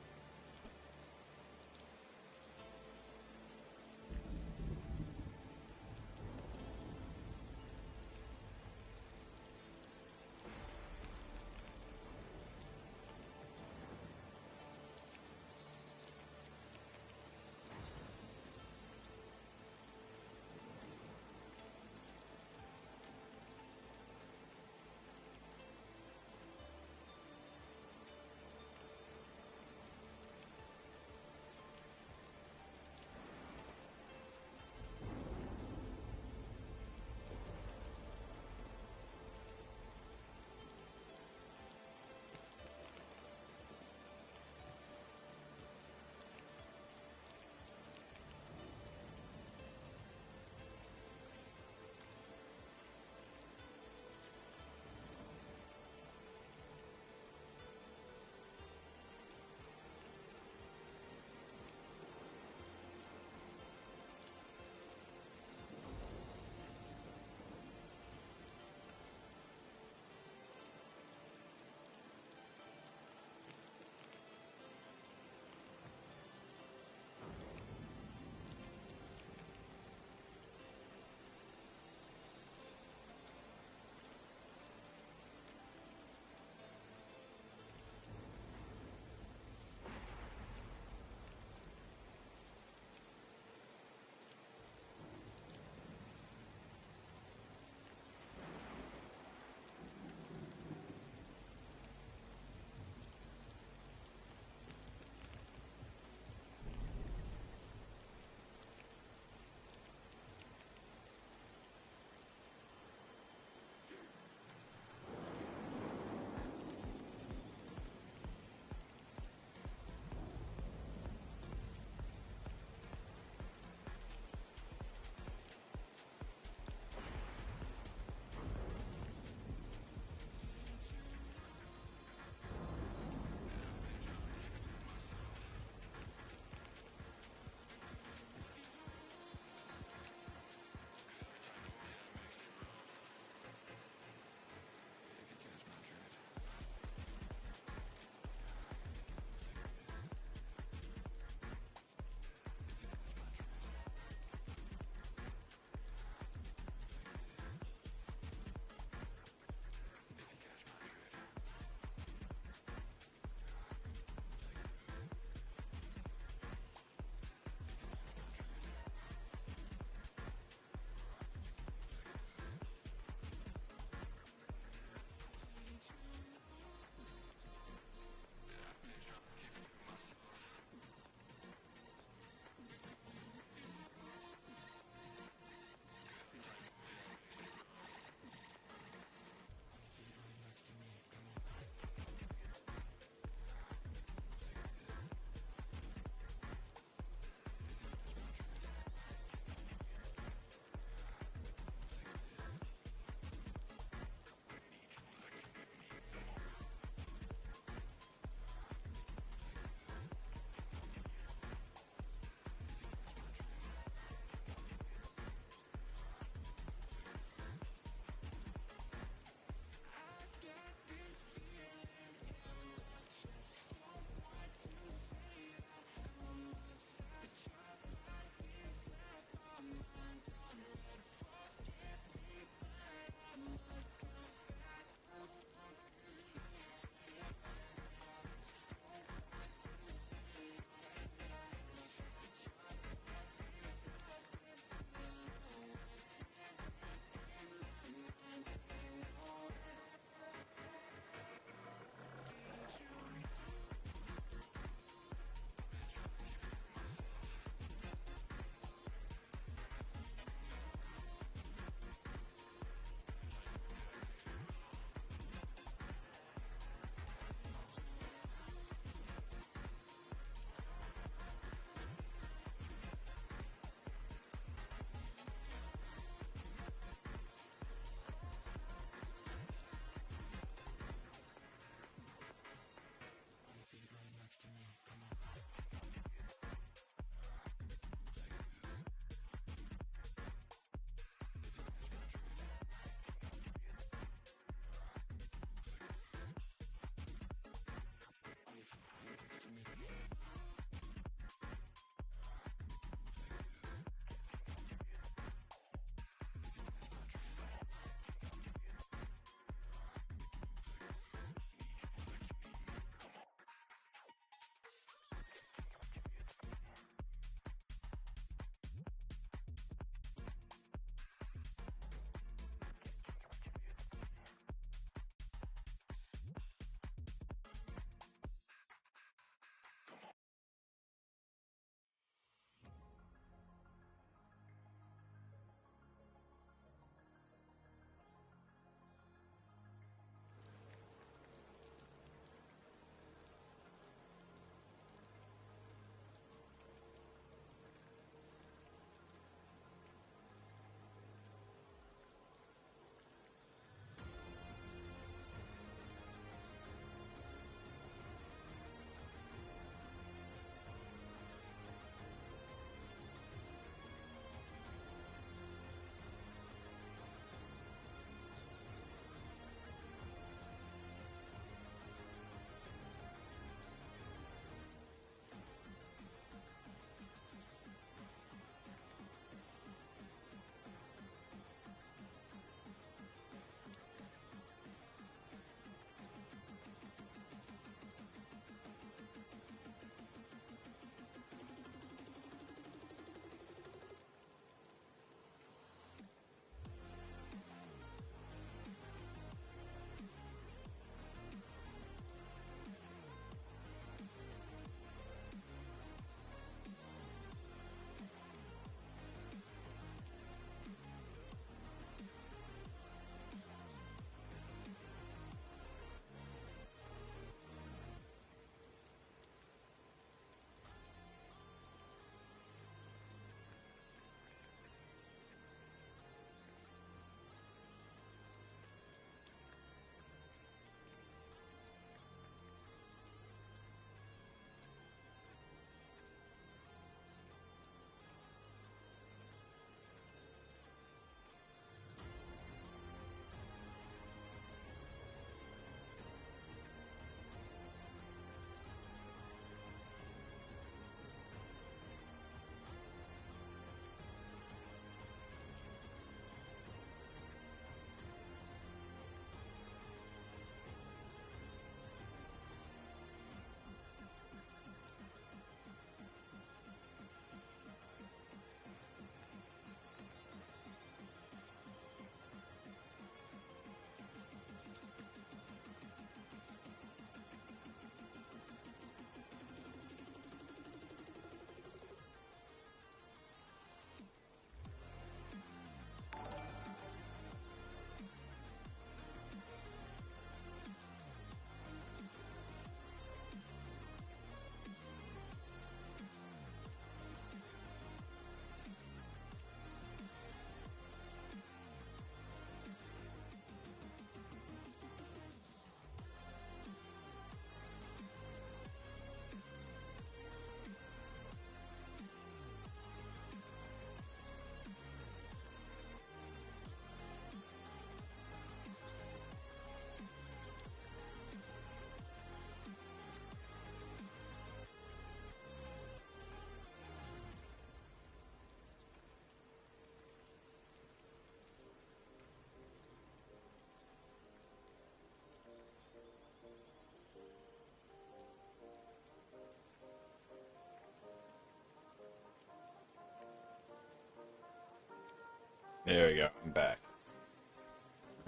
There we go. I'm back.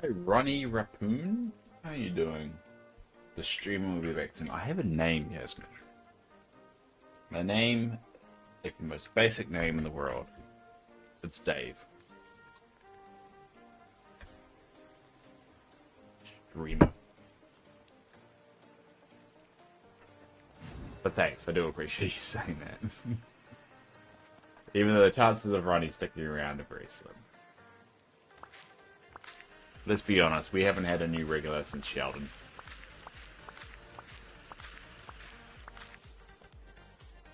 Hey, Ronnie Rappoon, how you doing? The streamer will be back soon. I have a name, Yasmin. My name is the most basic name in the world. It's Dave. Streamer. But thanks, I do appreciate you saying that. Even though the chances of Ronnie sticking around are very slim. Let's be honest, we haven't had a new regular since Sheldon.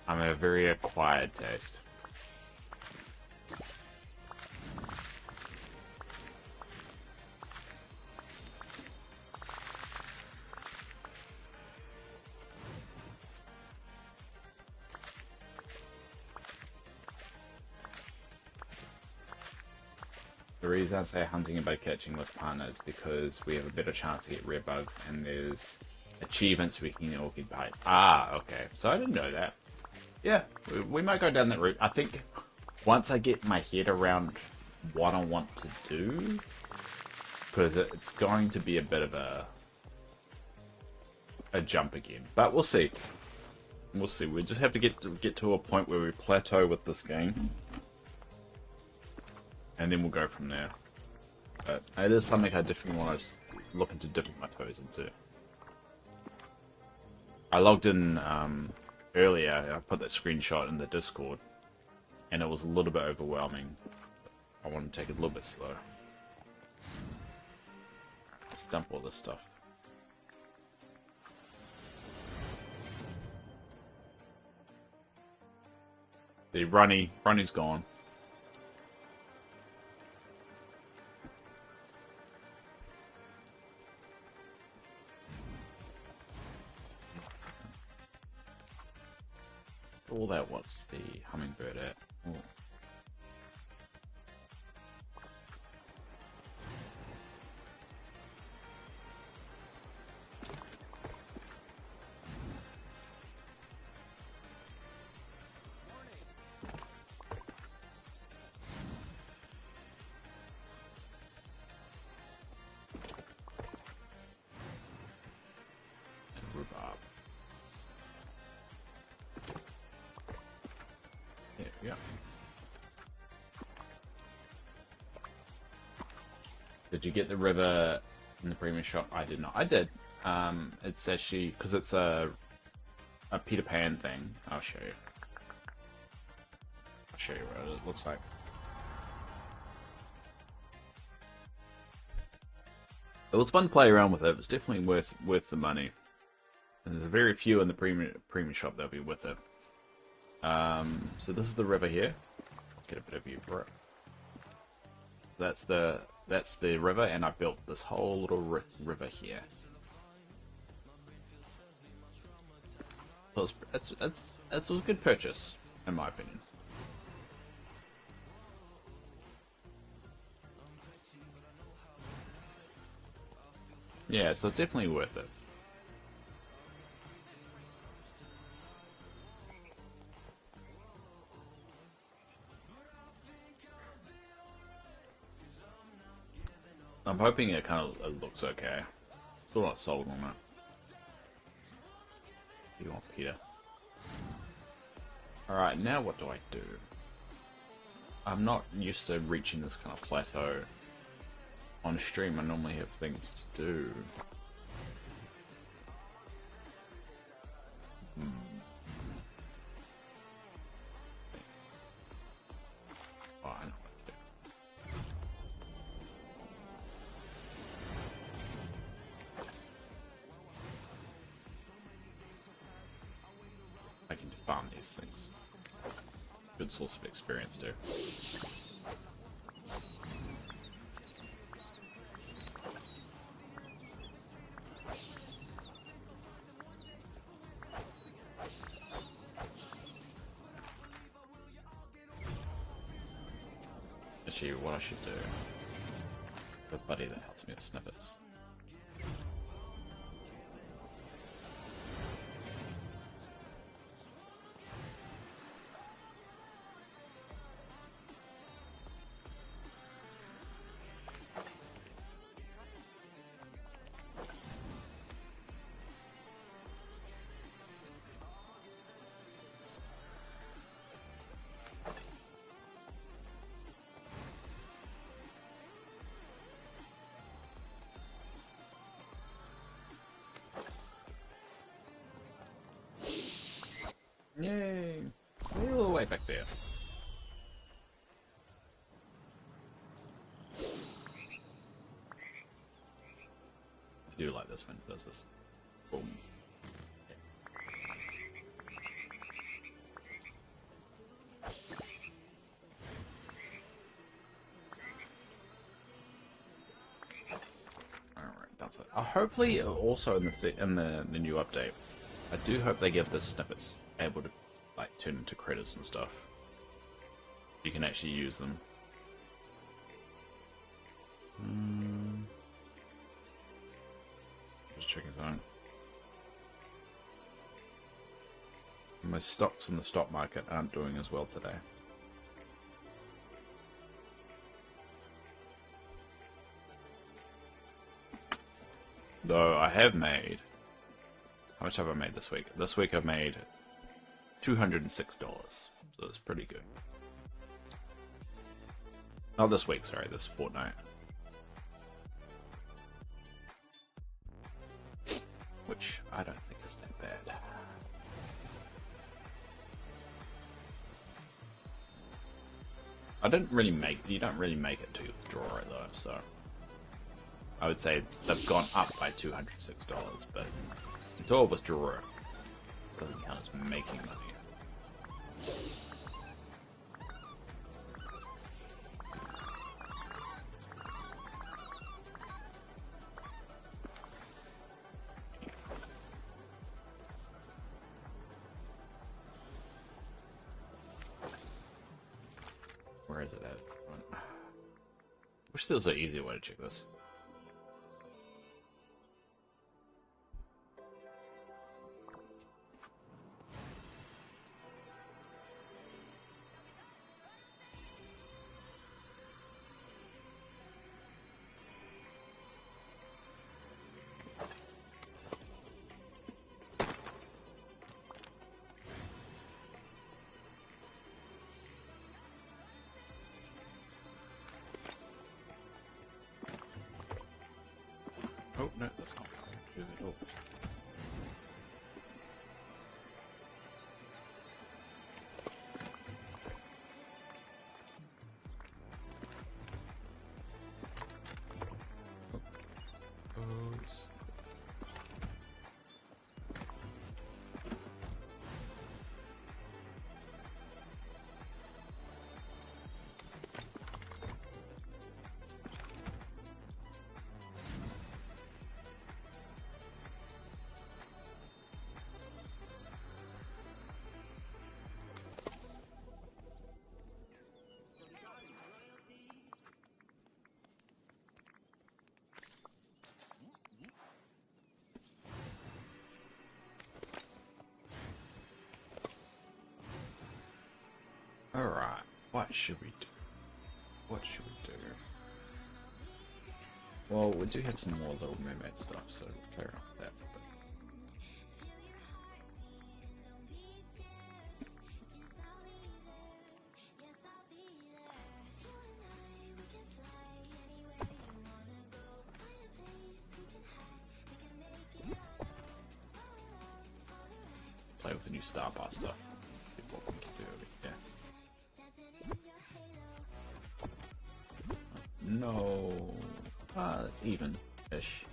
I'm a very acquired taste. The reason I say hunting by catching with partner is because we have a better chance to get rare bugs and there's achievements we can all get bites. Ah, okay. So I didn't know that. Yeah, we might go down that route. I think once I get my head around what I want to do, because it's going to be a bit of a jump again. But we'll see. We'll see. We just have to get to a point where we plateau with this game. And then we'll go from there. But it is something I definitely want to look into dipping my toes into. I logged in earlier, I put that screenshot in the Discord, and it was a little bit overwhelming. I want to take it a little bit slow. Let's dump all this stuff. The Ronnie's gone. All that, what's the hummingbird at? Oh. And rhubarb. There we go. Did you get the river in the premium shop? I did not. I did. It's actually because it's a Peter Pan thing. I'll show you. I'll show you what it looks like. It was fun to play around with it. It was definitely worth the money. And there's very few in the premium shop that'll be with it. So this is the river here. Get a bit of view for it. That's the river, and I built this whole little river here. So it's a good purchase, in my opinion. Yeah, so it's definitely worth it. I'm hoping it looks okay. Still not sold on it. You want Peter? Alright, now what do I do? I'm not used to reaching this kind of plateau. On stream, I normally have things to do. Oh, I know what to do. I can farm these things. Good source of experience too. Actually, what I should do, the buddy that helps me with snippets. back there. I do like this when it does this. Boom. That's it. Hopefully, also in the new update, I do hope they give the snippets able to like turn into credits and stuff. You can actually use them. Just checking something. My stocks in the stock market aren't doing as well today. Though I have made... How much have I made this week? This week I've made $206. So that's pretty good. Not this week, sorry, this fortnight. Which I don't think is that bad. I didn't really make... You don't really make it to withdraw it though, so... I would say they've gone up by $206, but until I withdraw it, doesn't count as making money. Where is it at? Wish there was an easier way to check this. Oh, no, that's not good at all. Those. Alright, what should we do? What should we do? Well, we do have some more Little Mermaid stuff, so we'll clear off that. Play with the new Star Pass stuff. Before we can do it, yeah. No. Ah, that's even-ish.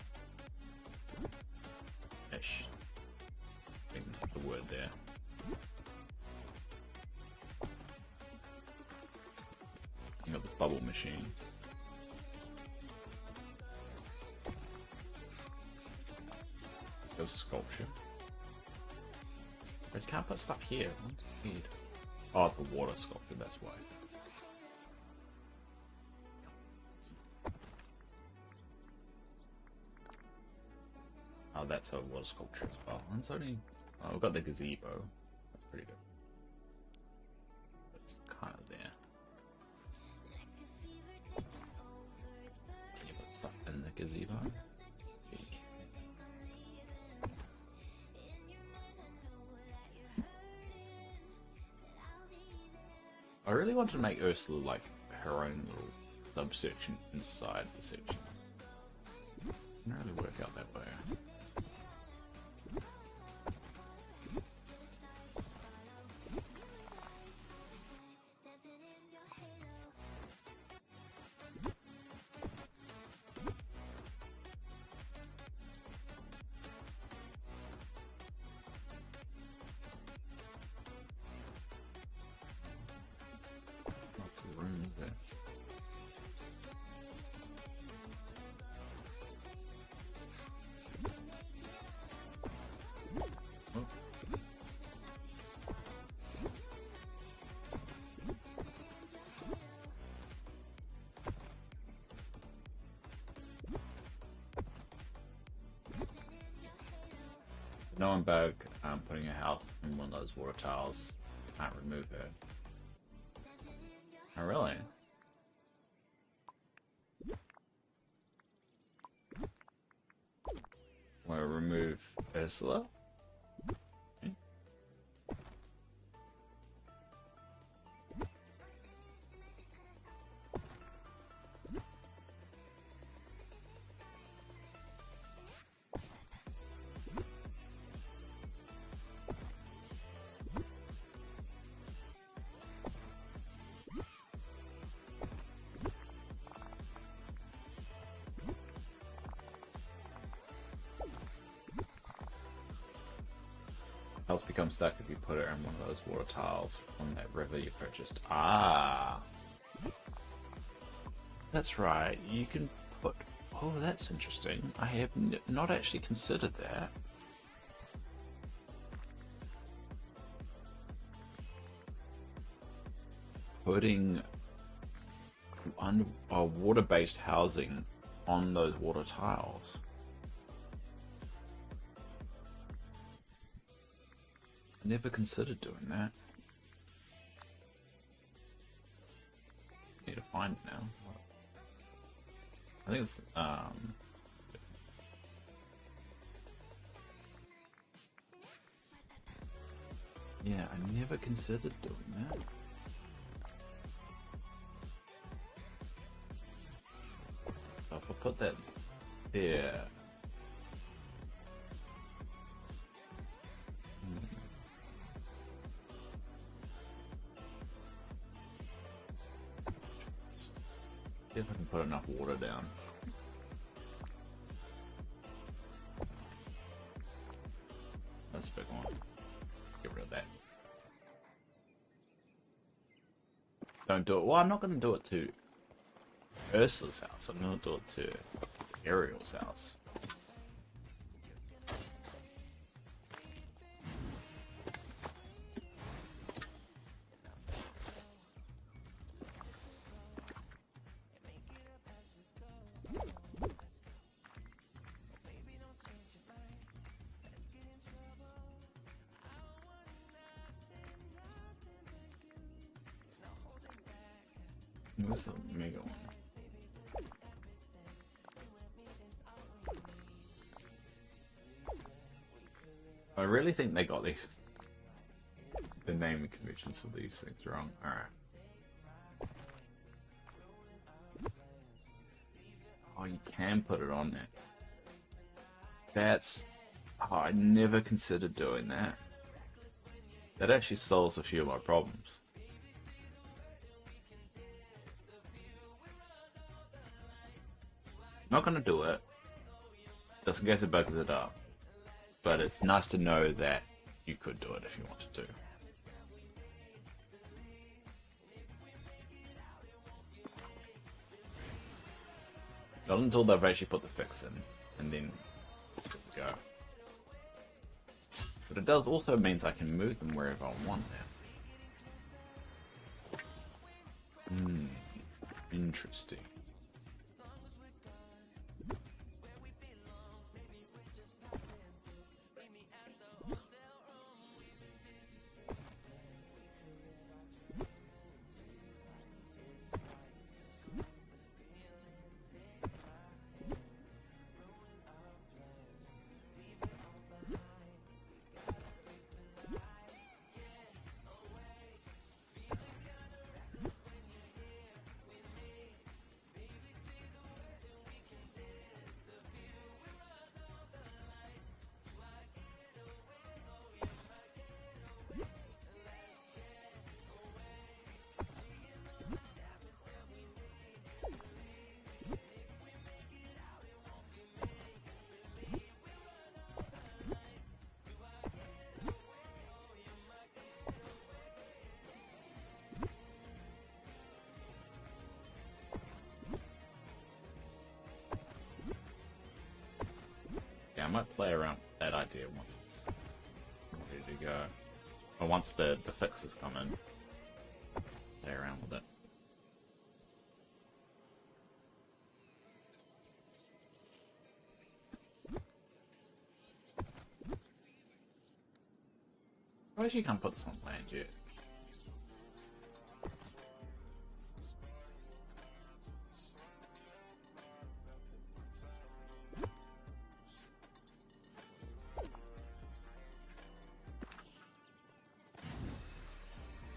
Ish. I think that's the word there. You got the bubble machine. There's sculpture. But you can't put stuff here. What's weird? Oh, it's a water sculpture, that's why. Oh, that's a water sculpture as well. And it's only... Oh, we've got the gazebo. That's pretty good. That's kind of there. Can you put stuff in the gazebo? I really wanted to make Ursula like her own little subsection inside the section. Didn't really work out that way. No one bag putting a house in one of those water towers. Can't remove her. Oh, really? Want to remove Ursula? Okay. Health becomes stuck if you put it in one of those water tiles from that river you purchased. Ah, that's right. You can put. Oh, that's interesting. I have not actually considered that. Putting water-based housing on those water tiles. I never considered doing that. Need to find it now. I think it's yeah, I never considered doing that. So if I put that there. See if I can put enough water down. That's a big one. Get rid of that. Don't do it. Well, I'm not going to do it to Ursula's house. I'm going to do it to Ariel's house. Where's the mega one? I really think they got the naming conventions for these things wrong. Alright. Oh, you can put it on there. That's... Oh, I never considered doing that. That actually solves a few of my problems. Not gonna do it, just in case it bugs it up. But it's nice to know that you could do it if you wanted to. Not until they've actually put the fix in, and then go. But it does also means I can move them wherever I want now. Interesting. Yeah, I might play around with that idea once it's ready to go. Or once the fixes come in. Play around with it. I wish you can't put this on land yet.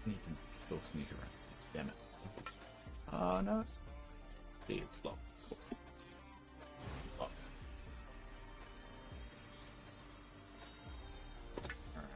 You can still sneak around. Damn it. No. See, it's locked. Locked. Alright.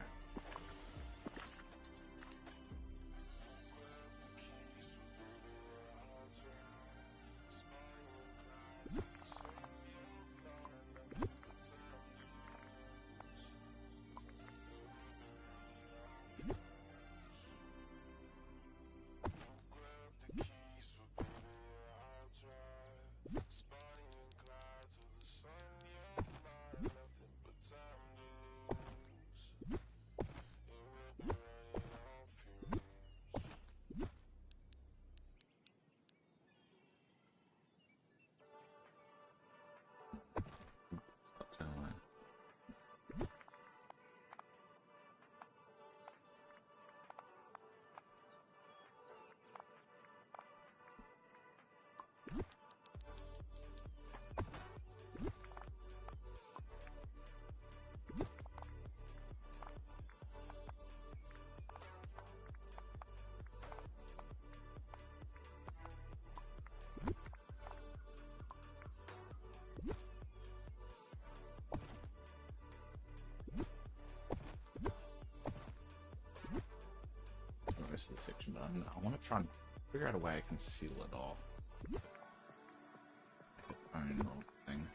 Stop telling me. The rest of the section, but I want to try and figure out a way I can seal it off. Like its own little thing.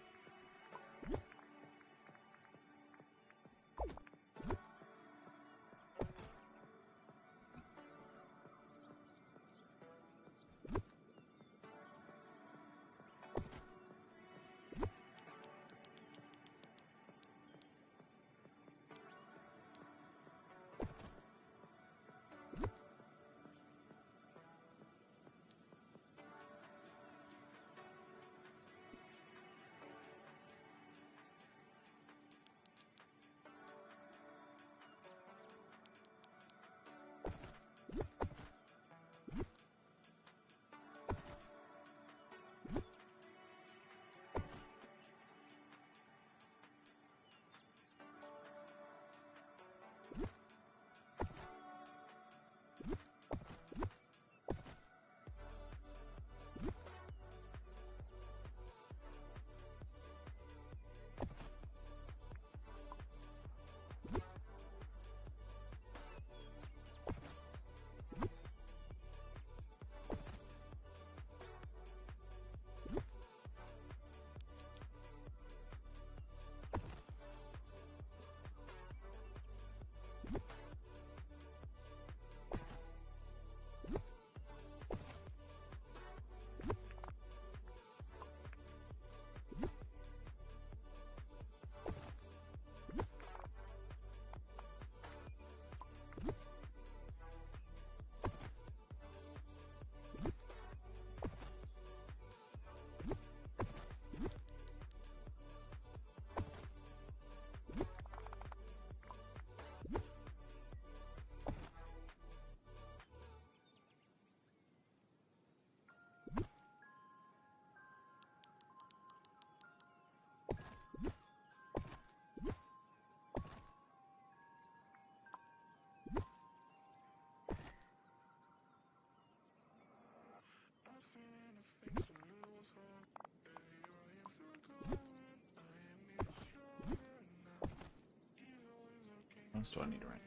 What else do I need to write?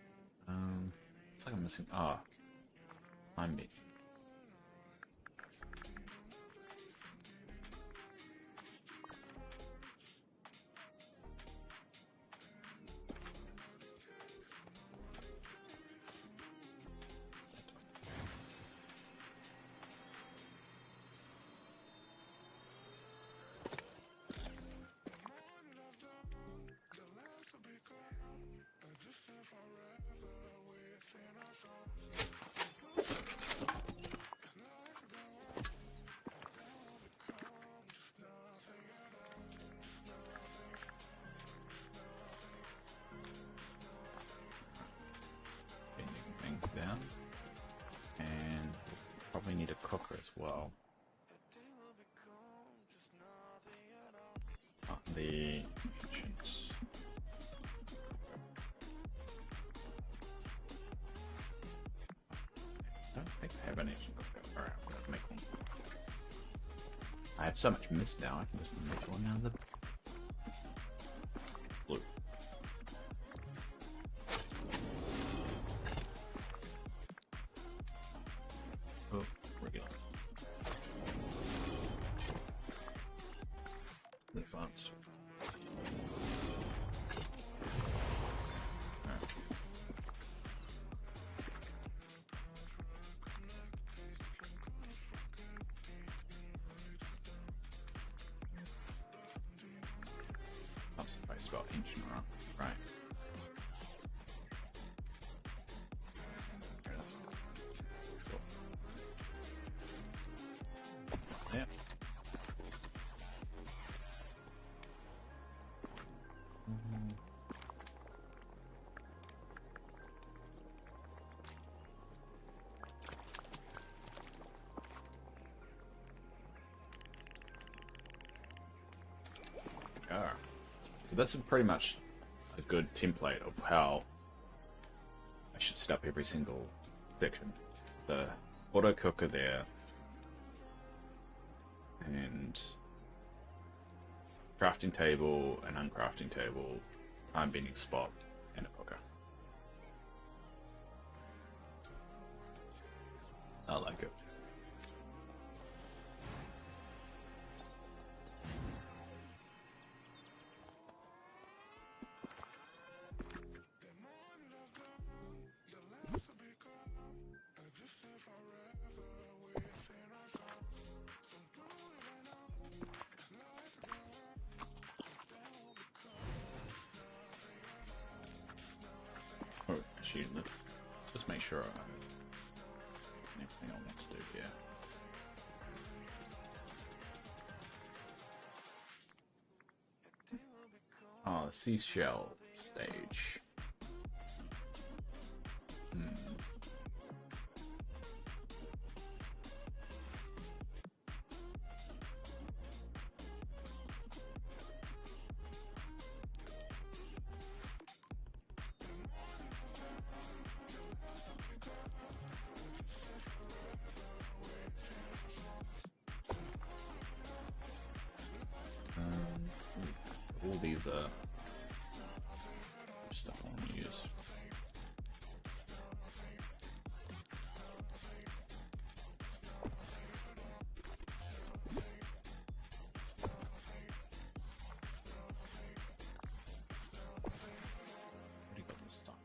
It's like I'm missing. Ah, I'm me. We need a cooker as well. The ancients. I don't think I have an ancient cooker. Alright, I'm gonna have to make one. I have so much mist now, I can just make one out of the blue. Oh, regular. Advanced. I'm supposed to spell ancient wrong. Right. Cool. Yeah. Yeah. So that's pretty much a good template of how I should set up every single section. The auto cooker there, and crafting table, an uncrafting table, time bending spot, and a cooker. I like it. Oh, actually, let's just make sure I have everything I want to do here. Oh, the seashell stage. All these are stuff I want to use. Already got this stuff.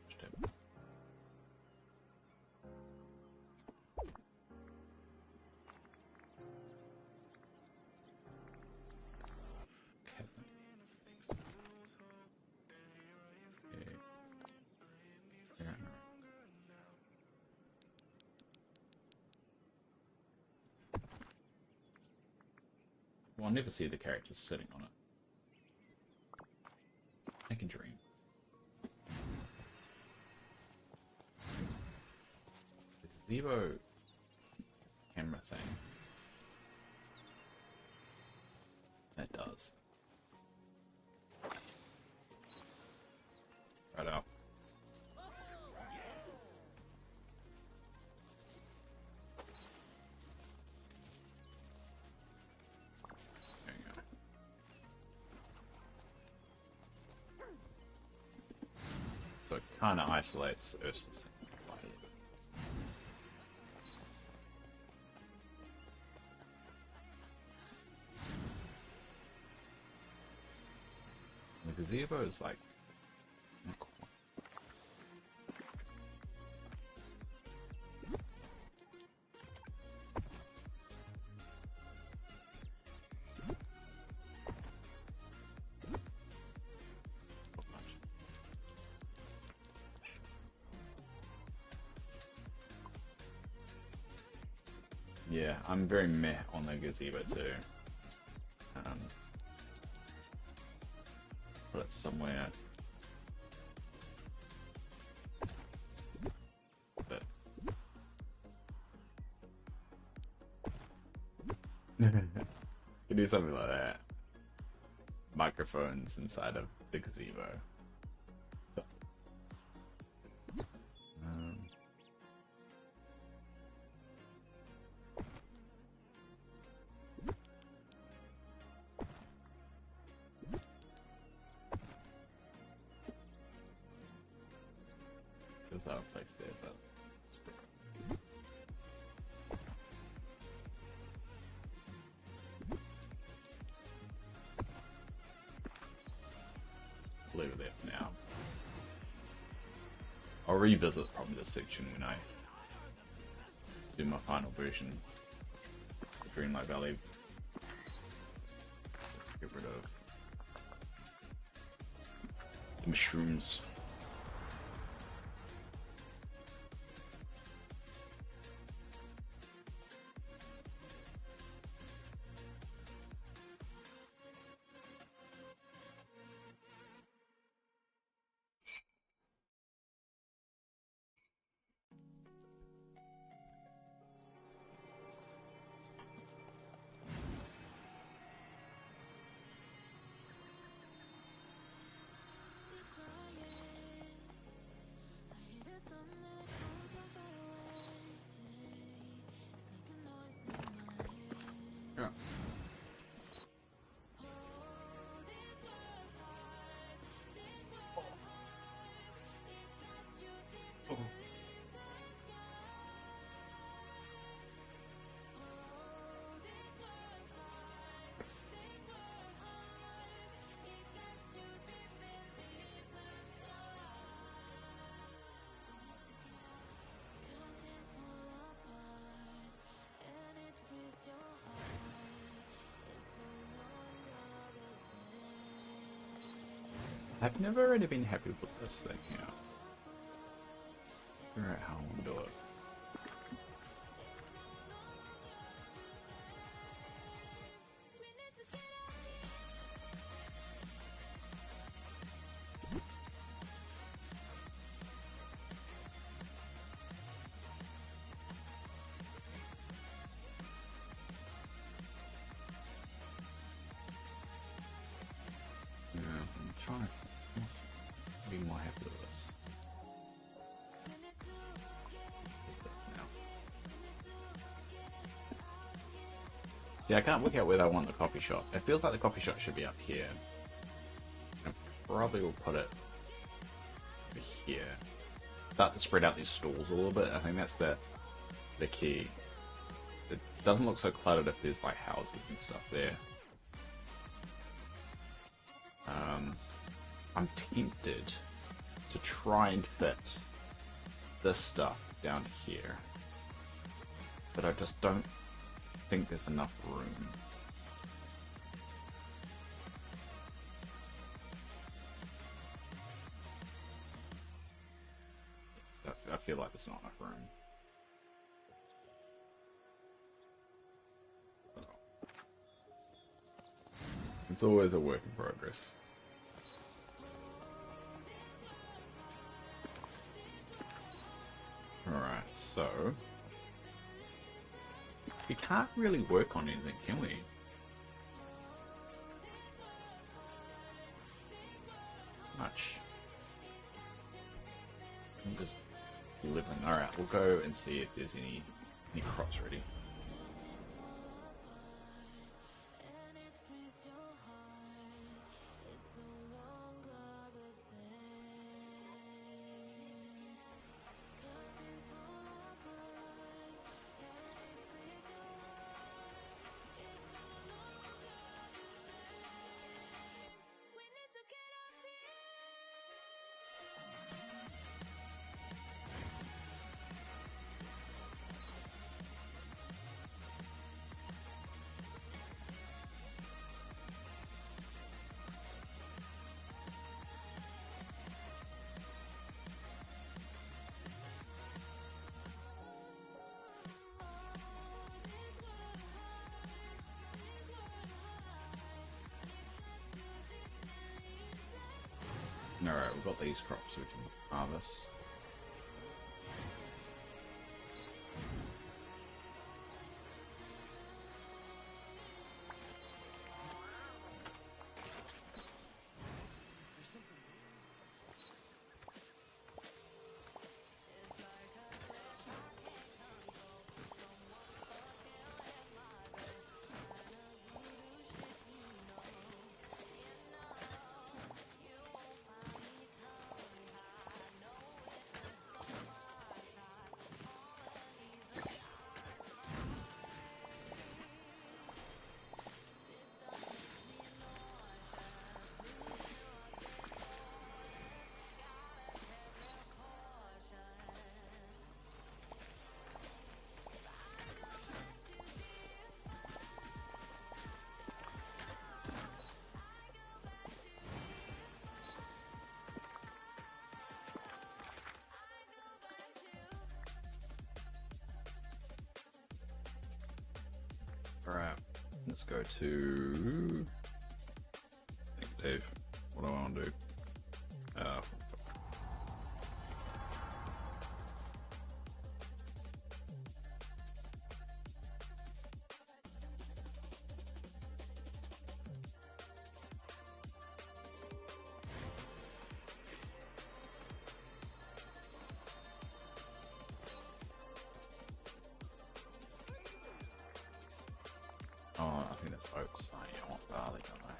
Well, I never see the characters sitting on it. I can dream. The gazebo camera thing. That does. Right out. There you go. So it kind of isolates Ursa's quite a little bit. The gazebo is like not quite. Not much. Yeah, I'm very meh on the gazebo too. Put it somewhere. But Could do something like that. Microphones inside of the gazebo. So, um, there's our place there, but leave it there for now. I'll revisit probably this section when I do my final version of Dreamlight Valley. Get rid of the mushrooms. Yeah. Oh. I've never really been happy with this thing, you know. Figure out how I want to do it. Yeah, I'm trying to be more happy with this. Now. See, I can't work out where I want the coffee shop. It feels like the coffee shop should be up here. I probably will put it over here. Start to spread out these stalls a little bit. I think that's the key. It doesn't look so cluttered if there's like houses and stuff there. I'm tempted to try and fit this stuff down here, but I just don't think there's enough room. I feel like there's not enough room. It's always a work in progress. Alright, so we can't really work on anything, can we? Much. I'm just living. Alright, we'll go and see if there's any crops ready. Alright, we've got these crops we can harvest. Let's go to... Thank you, Dave. What do I want to do? Oh, I think that's oats. I want barley, don't I?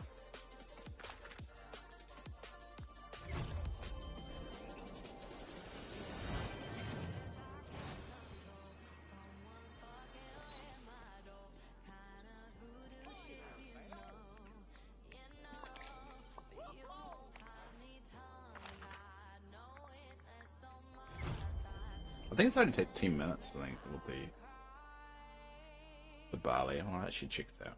I think it's only take 10 minutes, I think, with the barley. I'll actually check that out.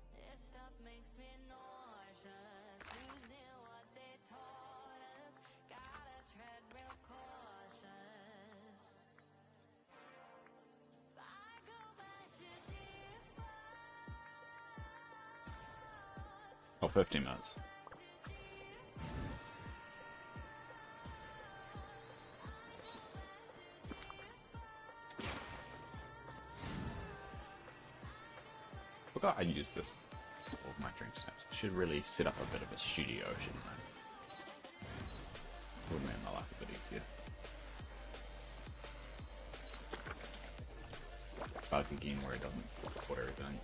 Oh, 15 minutes. Forgot I used this for my dream snaps. I should really set up a bit of a studio, shouldn't I? Would make my life a bit easier. Bug again where it doesn't record everything.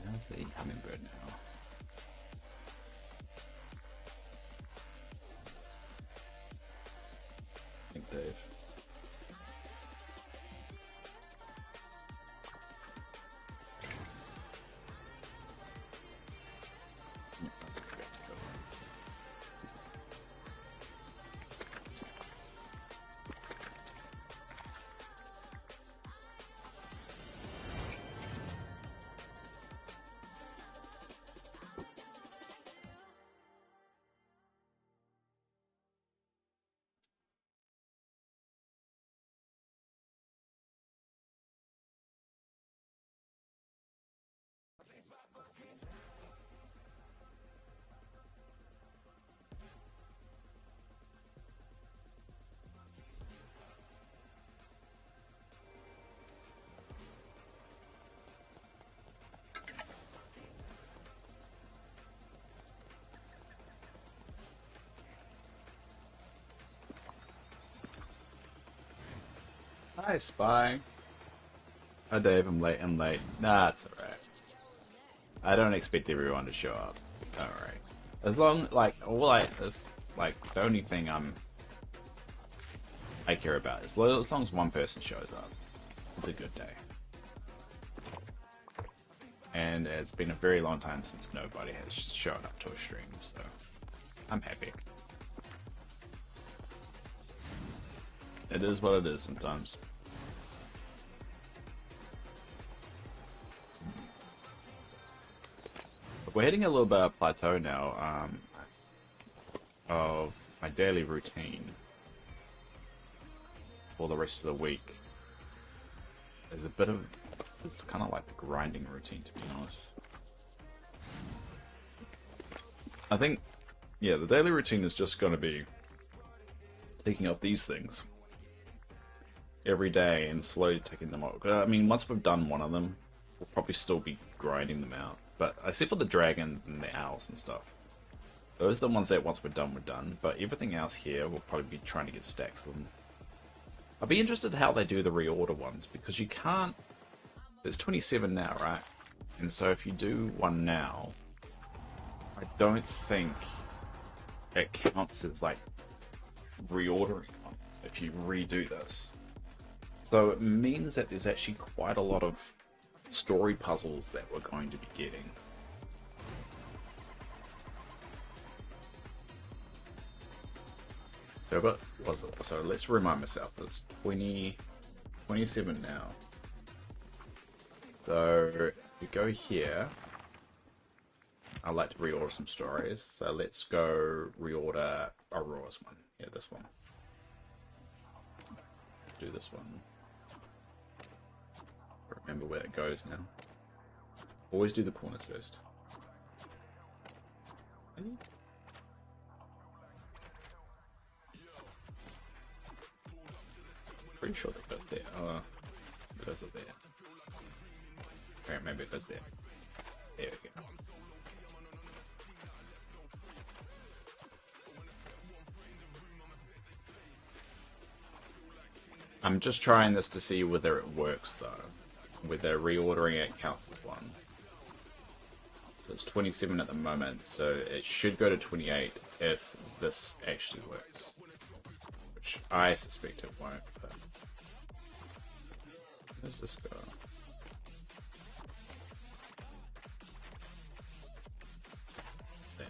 How's the hummingbird now? I think Dave. Hi, Spy. Hi, Dave. I'm late. Nah, it's alright. I don't expect everyone to show up. Alright. As long, like, the only thing I care about is as long as one person shows up, it's a good day. And it's been a very long time since nobody has shown up to a stream, so I'm happy. It is what it is sometimes. We're hitting a little bit of plateau now of my daily routine for the rest of the week. There's a bit of, it's kind of like the grinding routine, to be honest. I think, yeah, the daily routine is just going to be taking off these things every day and slowly taking them off. I mean, once we've done one of them, we'll probably still be grinding them out. But except for the dragon and the owls and stuff, those are the ones that once we're done. But everything else here, we'll probably be trying to get stacks of them. I'll be interested how they do the reorder ones, because you can't... There's 27 now, right? And so if you do one now, I don't think it counts as, like, reordering one if you redo this. So it means that there's actually quite a lot of story puzzles that we're going to be getting. So, but was it? So let's remind myself. There's 27 now. So we go here. I'd like to reorder some stories. So let's go reorder Aurora's one. Yeah, this one. Do this one. Remember where it goes now. Always do the corners first. Pretty sure that goes there. It goes up there. Okay, maybe it goes there. There we go. I'm just trying this to see whether it works though. Whether reordering it counts as one. So it's 27 at the moment, so it should go to 28 if this actually works. Which I suspect it won't, but... Where does this go? There.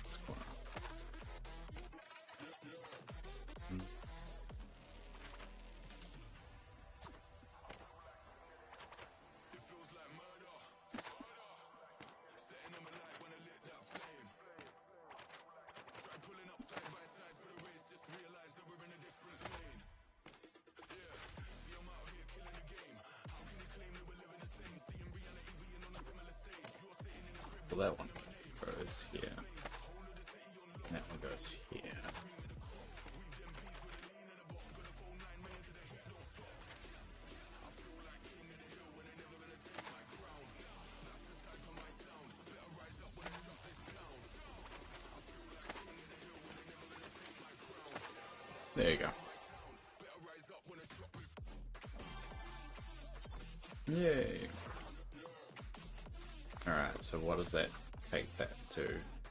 This corner. So that one goes here. And that one goes here. There you go. Yay. Alright, so what does that take that to?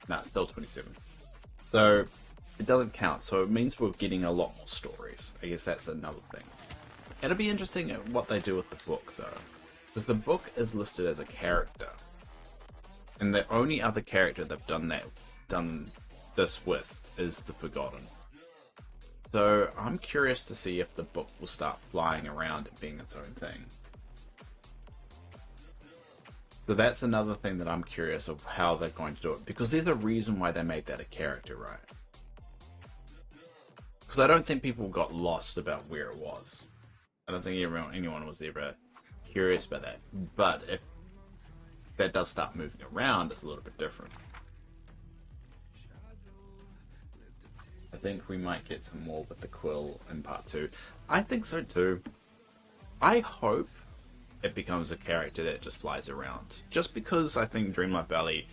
Nah, it's still 27. So, it doesn't count, so it means we're getting a lot more stories. I guess that's another thing. It'll be interesting what they do with the book, though. Because the book is listed as a character. And the only other character they've done this with is the Forgotten. So, I'm curious to see if the book will start flying around and being its own thing. So that's another thing that I'm curious of how they're going to do it. Because there's a reason why they made that a character, right? Because I don't think people got lost about where it was. I don't think anyone was ever curious about that. But if that does start moving around, it's a little bit different. I think we might get some more with the quill in part 2. I think so too. I hope it becomes a character that just flies around. Just because I think Dreamlight Valley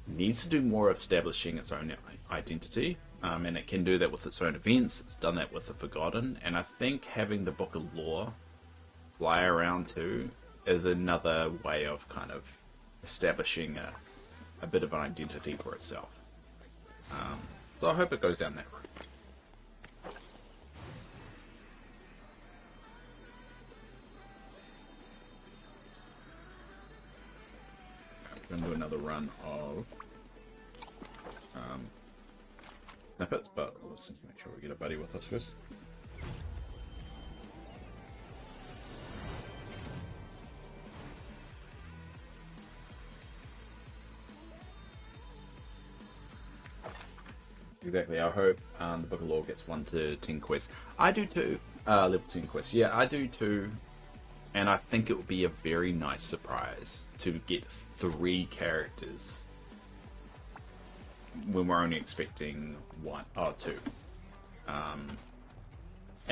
needs to do more of establishing its own identity. And it can do that with its own events. It's done that with the Forgotten. And I think having the Book of Lore fly around too is another way of kind of establishing a bit of an identity for itself. So I hope it goes down that route. I'm going to do another run of snippets, but let's make sure we get a buddy with us first. Exactly, I hope the Book of Lore gets 1 to 10 quests. I do too. Level 10 quests. Yeah, I do too. And I think it would be a very nice surprise to get 3 characters when we're only expecting 1 or 2. And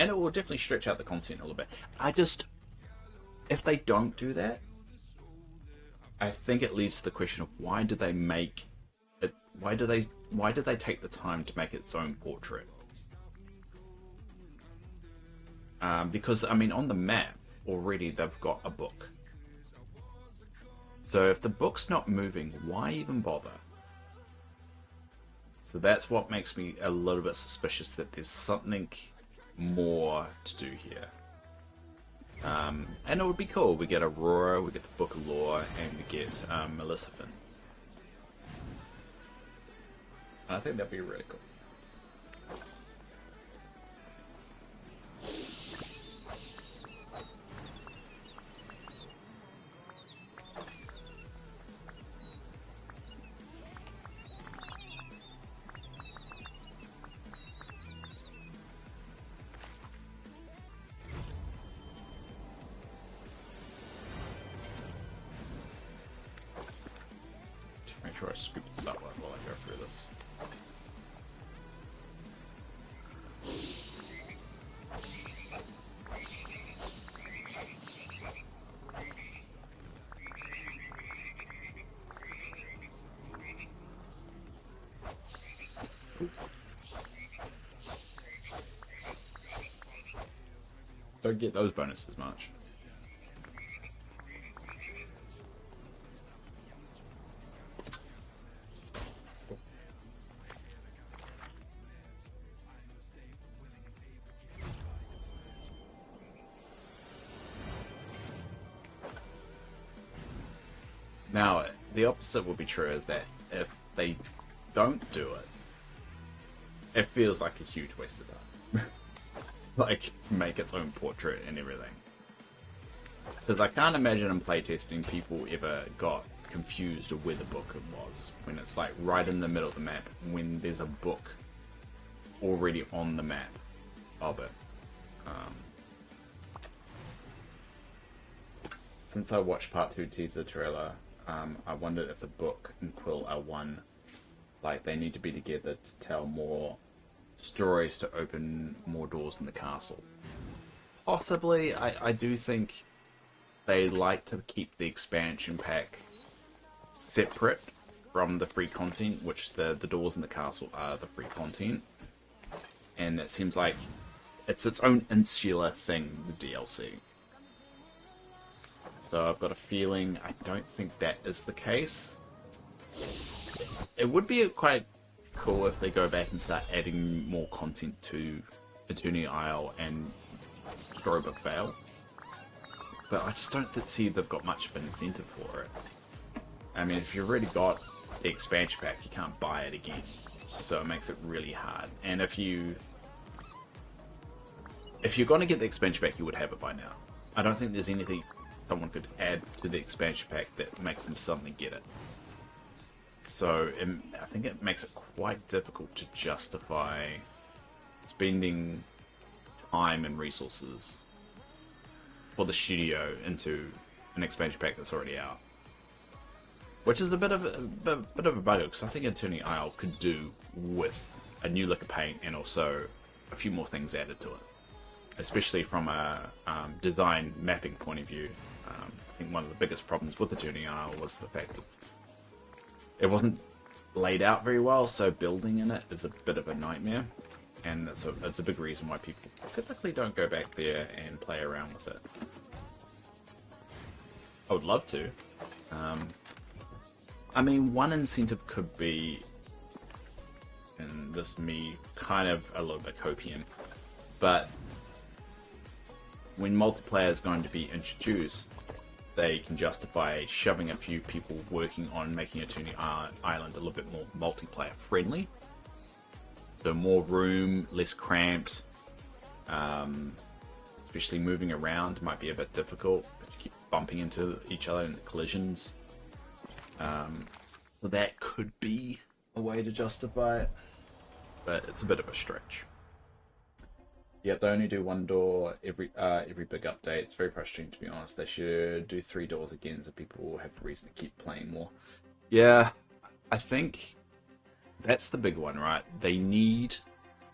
it will definitely stretch out the content a little bit. If they don't do that, I think it leads to the question of why do they make it? Why did they take the time to make its own portrait? Because I mean, on the map already they've got a book. So if the book's not moving, why even bother? So that's what makes me a little bit suspicious that there's something more to do here. And it would be cool. We get Aurora, we get the Book of Lore, and we get Maleficent. I think that'd be really cool. sure I scoop this up while I go through this. Don't get those bonuses much. Now, the opposite would be true, is that if they don't do it, it feels like a huge waste of time. Like, make its own portrait and everything. Because I can't imagine in playtesting people ever got confused of where the book was, when it's like right in the middle of the map, when there's a book already on the map of it. Since I watched part 2 teaser trailer, I wondered if the book and Quill are one. Like, they need to be together to tell more stories, to open more doors in the castle. Possibly. I do think they like to keep the expansion pack separate from the free content, which the doors in the castle are the free content. And it seems like it's its own insular thing, the DLC. So I've got a feeling I don't think that is the case. It would be quite cool if they go back and start adding more content to Eternity Isle and Storybook Vale. But I just don't see they've got much of an incentive for it. I mean, if you've already got the expansion pack, you can't buy it again. So it makes it really hard. And if you're going to get the expansion pack, you would have it by now. I don't think there's anything someone could add to the expansion pack that makes them suddenly get it. So I think it makes it quite difficult to justify spending time and resources for the studio into an expansion pack that's already out. Which is a bit of a bugger, because I think Eternity Isle could do with a new lick of paint and also a few more things added to it. Especially from a design mapping point of view. I think one of the biggest problems with Eternity Isle was the fact that it wasn't laid out very well, so building in it is a bit of a nightmare. And it's a big reason why people typically don't go back there and play around with it. I would love to. I mean, one incentive could be, and this me kind of a little bit copium, but when multiplayer is going to be introduced, they can justify shoving a few people working on making Eternity Island a little bit more multiplayer friendly. So more room, less cramped, especially moving around might be a bit difficult if you keep bumping into each other in the collisions. So that could be a way to justify it, but it's a bit of a stretch. Yep, they only do one door every big update. It's very frustrating, to be honest. They should do 3 doors again so people will have a reason to keep playing more. Yeah, I think that's the big one, right? They need,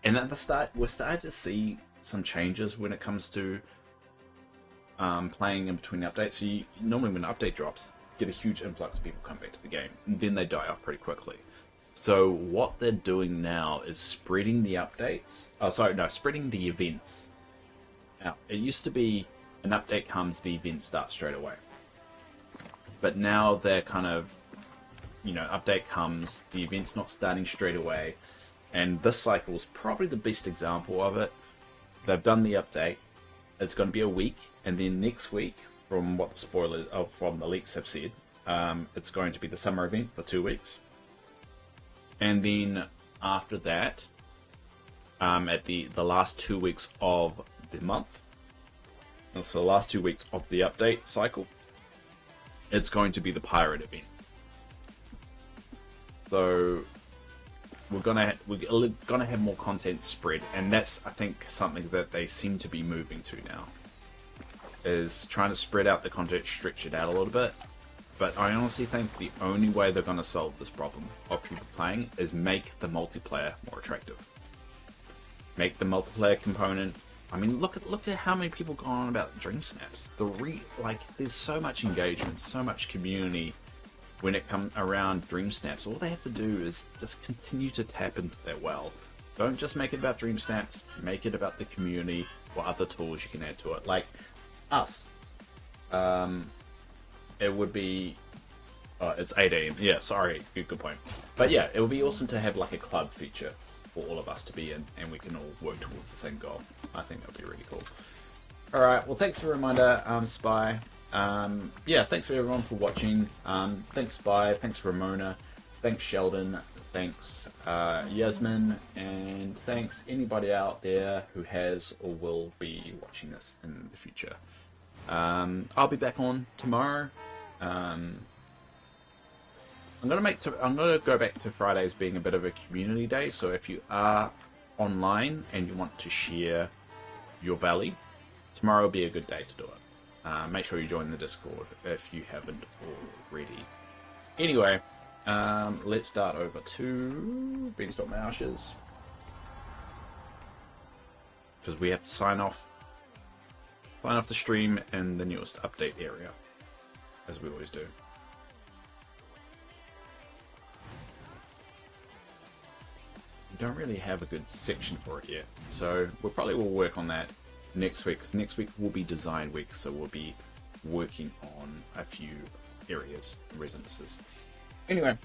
and at the start, we're starting to see some changes when it comes to playing in between updates. So normally when an update drops, you get a huge influx of people come back to the game, and then they die off pretty quickly. So what they're doing now is spreading the updates. Oh, sorry, no, spreading the events. Now, it used to be an update comes, the event starts straight away. But now they're kind of, update comes, the event's not starting straight away. And this cycle is probably the best example of it. They've done the update. It's going to be a week, and then next week, from what the spoilers, from the leaks have said, it's going to be the summer event for 2 weeks. And then after that, at the last 2 weeks of the month, so the last 2 weeks of the update cycle, it's going to be the pirate event. So we're gonna have more content spread, and that's, I think, something that they seem to be moving to now, is trying to spread out the content, stretch it out a little bit. But I honestly think the only way they're going to solve this problem of people playing is make the multiplayer more attractive. Make the multiplayer component. I mean, look at how many people go on about Dream Snaps. There's so much engagement, so much community when it comes around Dream Snaps. All they have to do is just continue to tap into that well. Don't just make it about Dream Snaps. Make it about the community or other tools you can add to it, like us. It would be. Oh, it's 8 AM. Yeah, sorry. Good point. But yeah, it would be awesome to have like a club feature for all of us to be in, and we can all work towards the same goal. I think that would be really cool. Alright, well, thanks for the reminder, Spy. Yeah, thanks for everyone for watching. Thanks, Spy. Thanks, Ramona. Thanks, Sheldon. Thanks, Yasmin. And thanks anybody out there who has or will be watching this in the future. I'll be back on tomorrow. I'm gonna go back to Fridays being a bit of a community day. So if you are online and you want to share your valley, tomorrow will be a good day to do it. Make sure you join the Discord if you haven't already. Anyway, let's start over to Beanstalk Marshes, because we have to sign off the stream in the newest update area, as we always do. We don't really have a good section for it yet, so we probably will work on that next week, because next week will be design week, so we'll be working on a few areas, residences. Anyway,